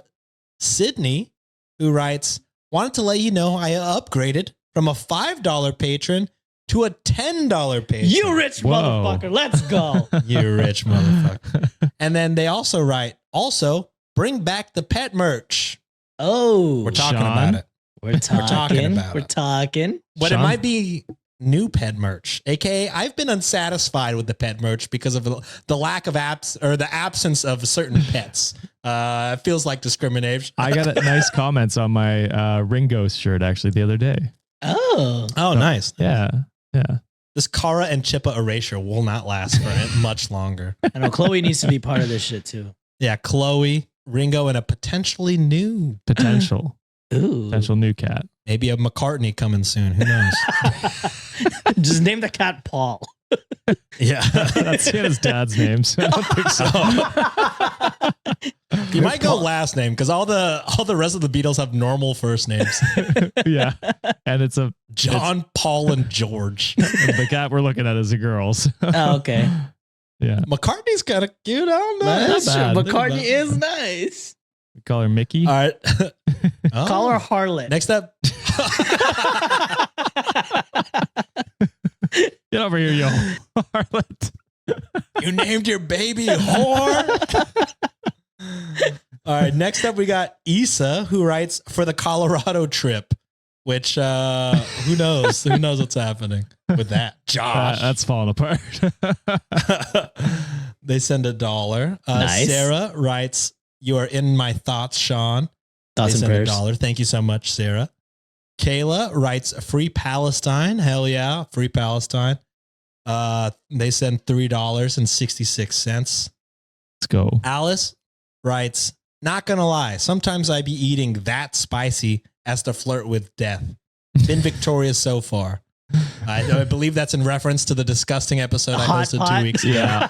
Sydney, who writes, "Wanted to let you know I upgraded from a $5 patron to a $10 patron." You rich Whoa. motherfucker. Let's go. You rich motherfucker. And then they also write, "Also, bring back the pet merch." Oh, We're talking Sean? about it. We're talking. about We're it. talking. But Sean? it might be new pet merch, aka I've been unsatisfied with the pet merch because of the lack of apps or the absence of certain pets. It feels like discrimination. I got nice comments on my Ringo shirt actually the other day. Oh, Oh, nice. Yeah. This Kara and Chippa erasure will not last for much longer. I know Chloe needs to be part of this shit too. Yeah, Chloe, Ringo, and a potentially new, Potential Ooh. new cat. maybe a McCartney coming soon. Who knows? Just name the cat Paul. Yeah. That's his dad's name. So I don't think so. You might go last name because all the rest of the Beatles have normal first names. Yeah. And it's John, Paul, and George. the cat we're looking at is a girl's. Oh, okay. Yeah. McCartney's kind of cute. I don't know. That's true. bad. McCartney is nice. We call her Mickey. All right. Oh. Call her Harlot. Next up. Get over here, yo. Harlot. You named your baby whore. All right. Next up, we got Issa, who writes for the Colorado trip, which who knows? Who knows what's happening with that? Josh. That's falling apart. They send $1. Nice. Sarah writes, "You are in my thoughts, Sean." Thoughts They and send prayers. $1. Thank you so much, Sarah. Kayla writes, "Free Palestine." Hell yeah. Free Palestine. They send $3.66. Let's go. Alice writes, "Not gonna lie, sometimes I be eating that spicy as to flirt with death. Been victorious so far." I believe that's in reference to the disgusting episode I Hot hosted pot? 2 weeks ago. Yeah.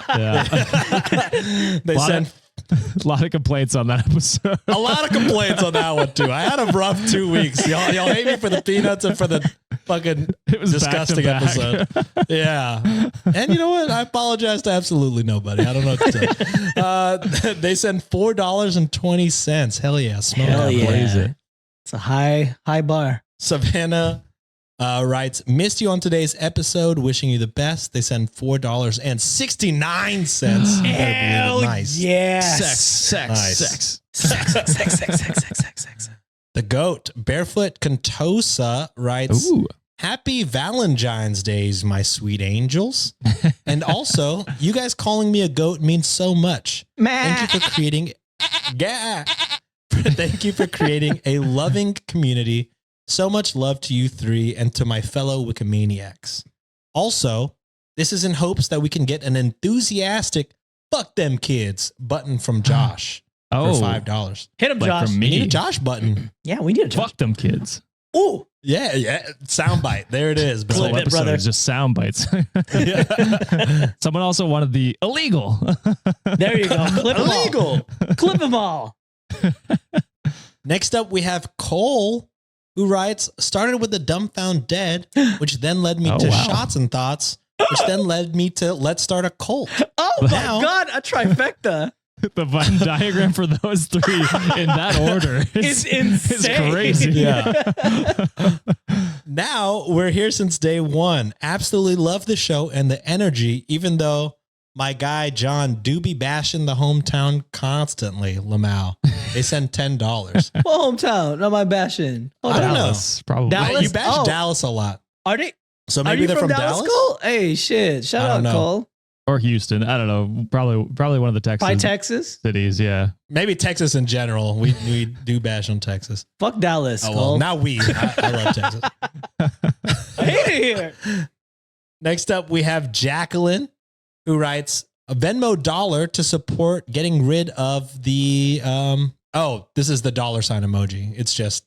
They send A lot of complaints on that episode. a lot of complaints on that one too. I had a rough 2 weeks. Y'all hate me for the peanuts and for the fucking It was disgusting back to episode. Yeah. And you know what? I apologize to absolutely nobody. I don't know what to tell. They send $4.20. Hell yeah. Smoke Hell out, yeah. blaze it. It's a high bar. Savannah writes, "Missed you on today's episode. Wishing you the best." They send $4.69. Hell Nice. yes. Nice. Sex. The goat, Barefoot Contosa, writes, Ooh. "Happy Valentine's Days, my sweet angels." And also, you guys calling me a goat means so much. Thank you for creating Thank you for creating a loving community. So much love to you three and to my fellow Wikimaniacs. Also, this is in hopes that we can get an enthusiastic "fuck them kids" button from Josh Oh. for $5. Hit him, Like Josh. from We need a me. Josh button. Yeah, we need a Josh. Fuck them kids. Ooh, Yeah. Soundbite. There it is. This whole Clip it, episode brother. is just sound bites. Someone also wanted the illegal. There you go. Clip 'em all. Illegal. Clip them all. Next up, we have Cole, who writes, started with the dumbfound dead, which then led me to wow. shots and thoughts, which then led me to let's start a cult. Oh my Now- God, a trifecta. The Venn diagram for those three in that order It's insane. crazy. Yeah. Now we're here since day one. Absolutely love the show and the energy, even though my guy John do be bashing the hometown constantly. Lamau, they send $10. Well, hometown. Not my bashing. I don't know. Dallas, probably. Dallas? You bash Oh. Dallas a lot, Are they? so Are maybe you they're from from Dallas, Dallas. Cole? Hey, shit. Shout I out, don't know. Cole. Or Houston. I don't know. Probably one of the Texas By Texas. cities. Yeah. Maybe Texas in general. We do bash on Texas. Fuck Dallas, Oh Cole. well, now I love Texas. I hate it here. Next up, we have Jacqueline, who writes a Venmo dollar to support getting rid of the this is the dollar sign emoji. It's just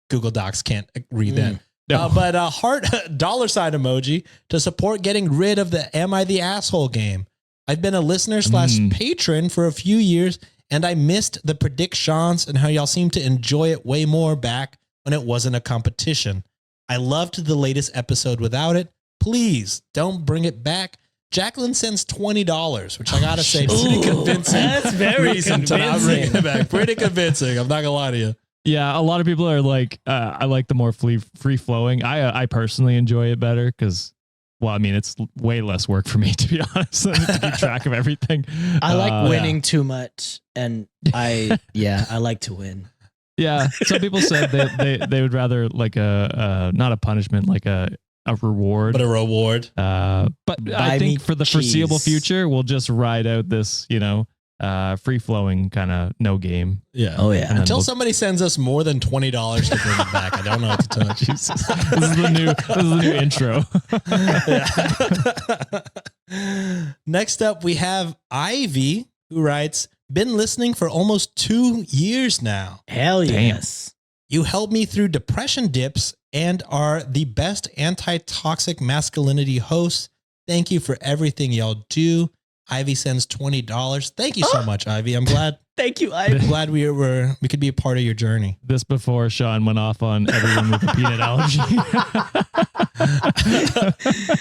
Google Docs can't read that. No. But a heart dollar sign emoji to support getting rid of the Am I the Asshole game. I've been a listener / patron for a few years, and I missed the predictions and how y'all seem to enjoy it way more back when it wasn't a competition. I loved the latest episode without it. Please don't bring it back. Jacqueline sends $20, which I gotta say, pretty convincing. That's very reason to not bring convincing. it back. Pretty convincing. I'm not gonna lie to you. Yeah, a lot of people are like, I like the more free flowing. I personally enjoy it better because, well, I mean, it's way less work for me, to be honest, to keep track of everything. I like winning too much, and I like to win. Yeah, some people said that they would rather like a not a punishment, like a reward. But a reward. But Buy I me think for the foreseeable cheese. future, we'll just ride out this, free flowing kind of no game. Yeah. Oh yeah. And Until we'll- somebody sends us more than $20 to bring it back, I don't know what to tell you. Jesus. This is the new intro. Next up, we have Ivy, who writes, been listening for almost 2 years now. Hell Damn. yes. You helped me through depression dips and are the best anti-toxic masculinity hosts. Thank you for everything y'all do. Ivy sends $20. Thank you so much, Ivy. I'm glad Thank you, Ivy. we could be a part of your journey. This before Sean went off on everyone with a peanut allergy.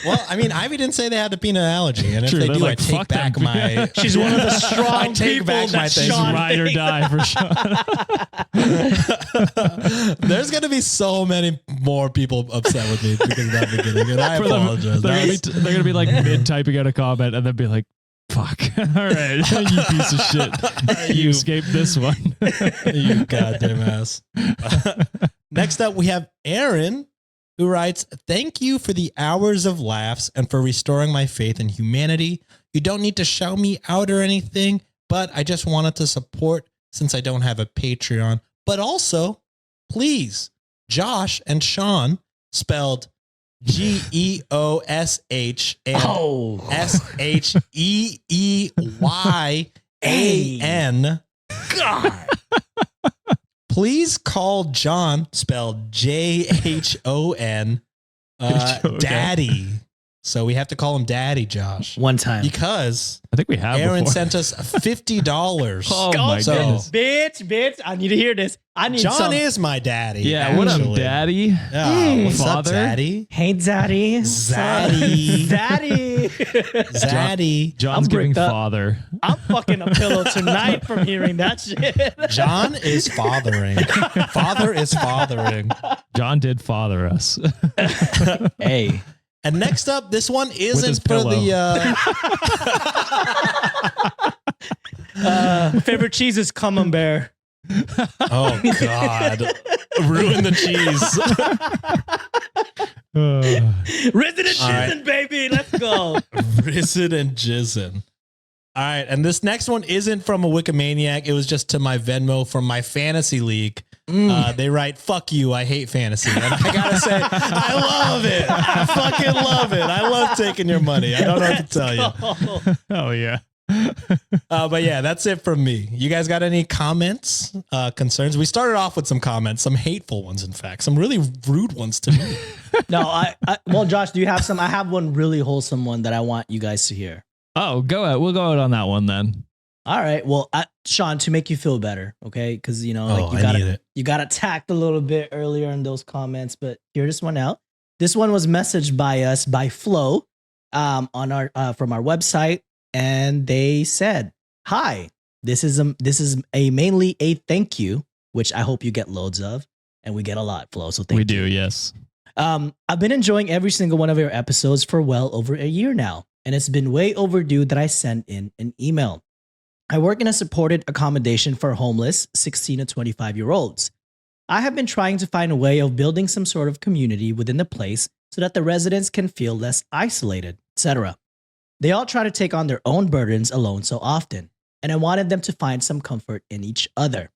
Well, I mean, Ivy didn't say they had a peanut allergy, and if True, they they're do, like, I take "Fuck back them." my. She's one of the I strong take people back my that things. Sean Ride or die for Sean. There's gonna be so many more people upset with me because of that beginning, and I apologize. They're gonna be like mid typing out a comment and then be like, "Fuck! All right, you piece of shit, you escaped this one." You goddamn ass. Next up, we have Aaron, who writes, thank you for the hours of laughs and for restoring my faith in humanity. You don't need to shout me out or anything, but I just wanted to support since I don't have a Patreon. But also, please, Josh and Sean, spelled GEOSH and Oh. SHEEYAN. God. Please call John, spelled JHON, Okay. Daddy. So we have to call him Daddy, Josh, One time. because I think we have. Aaron before. sent us $50. Oh my So- goodness! Bitch, I need to hear this. I need John some. is my daddy. Yeah, what up, actually. Daddy? Yeah, what's Father? up, Daddy? Hey, Zaddy. Zaddy. Zaddy. Zaddy. John's I'm giving bricked up. father. I'm fucking a pillow tonight from hearing that shit. John is fathering. Father is fathering. John did father us. Hey. And next up, this one his isn't for pillow. the. Favorite cheese is Camembert. Oh God! Ruin the cheese. Resident All right. Cheesin', baby. Let's go. Risen and jizzin'. All right, and this next one isn't from a Wikimaniac. It was just to my Venmo from my fantasy league. They write, "Fuck you, I hate fantasy." And I gotta say, I love it. I fucking love it. I love taking your money. I don't know what to tell you. Oh yeah. But yeah, that's it from me. You guys got any comments, concerns? We started off with some comments, some hateful ones, in fact, some really rude ones to me. No, well, Josh, do you have some? I have one really wholesome one that I want you guys to hear. Oh, go ahead. We'll go out on that one then. All right. Well, Sean, to make you feel better, okay? Because you got attacked a little bit earlier in those comments, but hear this one out. This one was messaged by us by Flo, on our from our website, and they said, "Hi, this is mainly a thank you, which I hope you get loads of, and we get a lot, Flo. So thank you. We do, yes. I've been enjoying every single one of your episodes for well over a year now, and it's been way overdue that I send in an email. I work in a supported accommodation for homeless 16 to 25-year-olds. I have been trying to find a way of building some sort of community within the place so that the residents can feel less isolated, etc. They all try to take on their own burdens alone so often, and I wanted them to find some comfort in each other.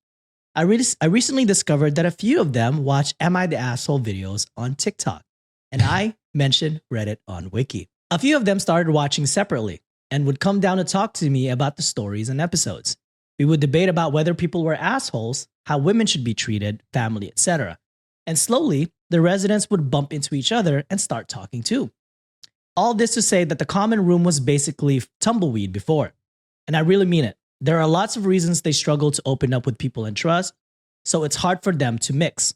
I recently discovered that a few of them watch Am I the Asshole videos on TikTok, and I mentioned Reddit on Wiki. A few of them started watching separately and would come down to talk to me about the stories and episodes. We would debate about whether people were assholes, how women should be treated, family, etc. And slowly, the residents would bump into each other and start talking too. All this to say that the common room was basically tumbleweed before. And I really mean it. There are lots of reasons they struggle to open up with people and trust, so it's hard for them to mix.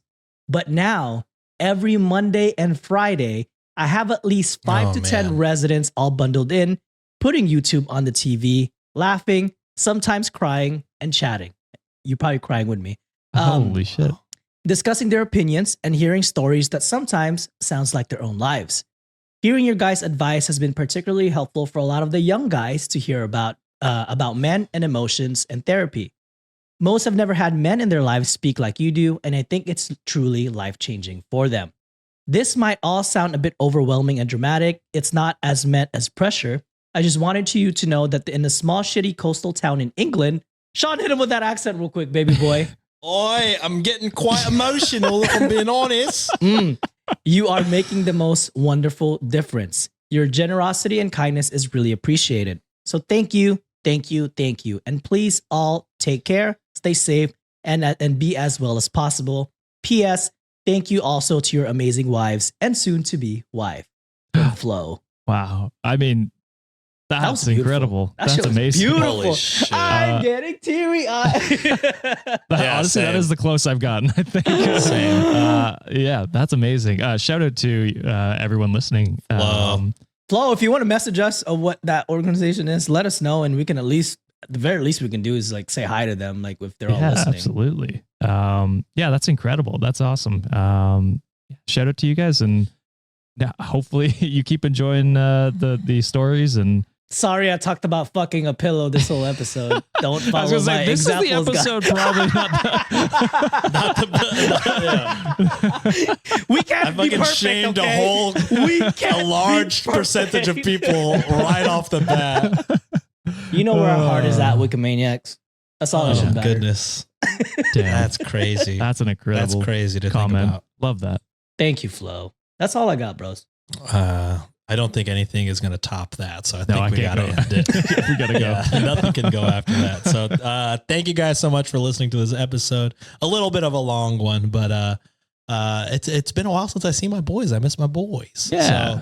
But now, every Monday and Friday, I have at least 5 to 10 residents all bundled in, putting YouTube on the TV, laughing, sometimes crying, and chatting. You're probably crying with me. Holy shit. Discussing their opinions and hearing stories that sometimes sounds like their own lives. Hearing your guys' advice has been particularly helpful for a lot of the young guys to hear about men and emotions and therapy. Most have never had men in their lives speak like you do, and I think it's truly life-changing for them. This might all sound a bit overwhelming and dramatic. It's not as meant as pressure. I just wanted you to know that in a small, shitty coastal town in England, Sean, hit him with that accent real quick, baby boy. Oi, I'm getting quite emotional if I'm being honest. You are making the most wonderful difference. Your generosity and kindness is really appreciated. So thank you, thank you, thank you. And please all take care, stay safe, and be as well as possible. P.S. Thank you also to your amazing wives and soon-to-be wife, from Flo. Wow. I mean, that's incredible. That That's amazing. Beautiful. I'm getting teary-eyed. Honestly, that is the close I've gotten, I think. Same. Yeah, that's amazing. Shout out to everyone listening. Flo, if you want to message us of what that organization is, let us know, and we can at the very least we can do is like say hi to them, like if they're all listening. Absolutely. Yeah, that's incredible. That's awesome. Shout out to you guys, and hopefully you keep enjoying the stories. And sorry, I talked about fucking a pillow this whole episode. Don't follow I was my gonna say, this examples, is the episode probably not We can't I be fucking perfect, shamed okay? a large percentage of people right off the bat. You know where our heart is at, Wikimaniacs. That's all that should matter. Goodness. Damn. That's crazy. That's an incredible That's crazy to comment. think about. Love that. Thank you, Flo. That's all I got, bros. I don't think anything is going to top that. So I think we got to end it. We got to go. Yeah, nothing can go after that. So thank you guys so much for listening to this episode. A little bit of a long one, but it's been a while since I see my boys. I miss my boys. Yeah. So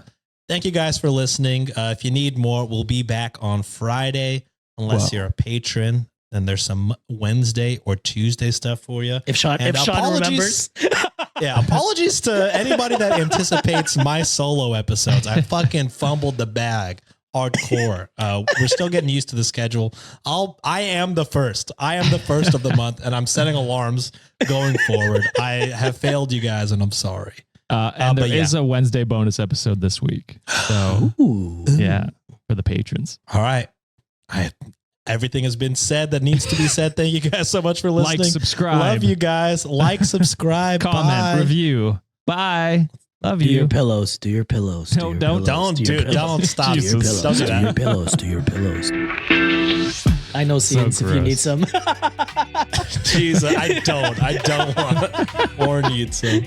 thank you guys for listening. If you need more, we'll be back on Friday. Unless you're a patron, then there's some Wednesday or Tuesday stuff for you. If Sean remembers. Yeah, apologies to anybody that anticipates my solo episodes. I fucking fumbled the bag hardcore. We're still getting used to the schedule. I am the first. I am the first of the month, and I'm setting alarms going forward. I have failed you guys, and I'm sorry. And there is a Wednesday bonus episode this week. So yeah, for the patrons. All right. Everything has been said that needs to be said. Thank you guys so much for listening. Like, subscribe. Love you guys. Like, subscribe, comment, bye. Review. Bye. Love Do you. your pillows. Do your pillows. No, don't stop. Do your pillows. Don't do Do your that. pillows. Do your pillows. I know scenes if you need some. Jeez, I don't want or need some.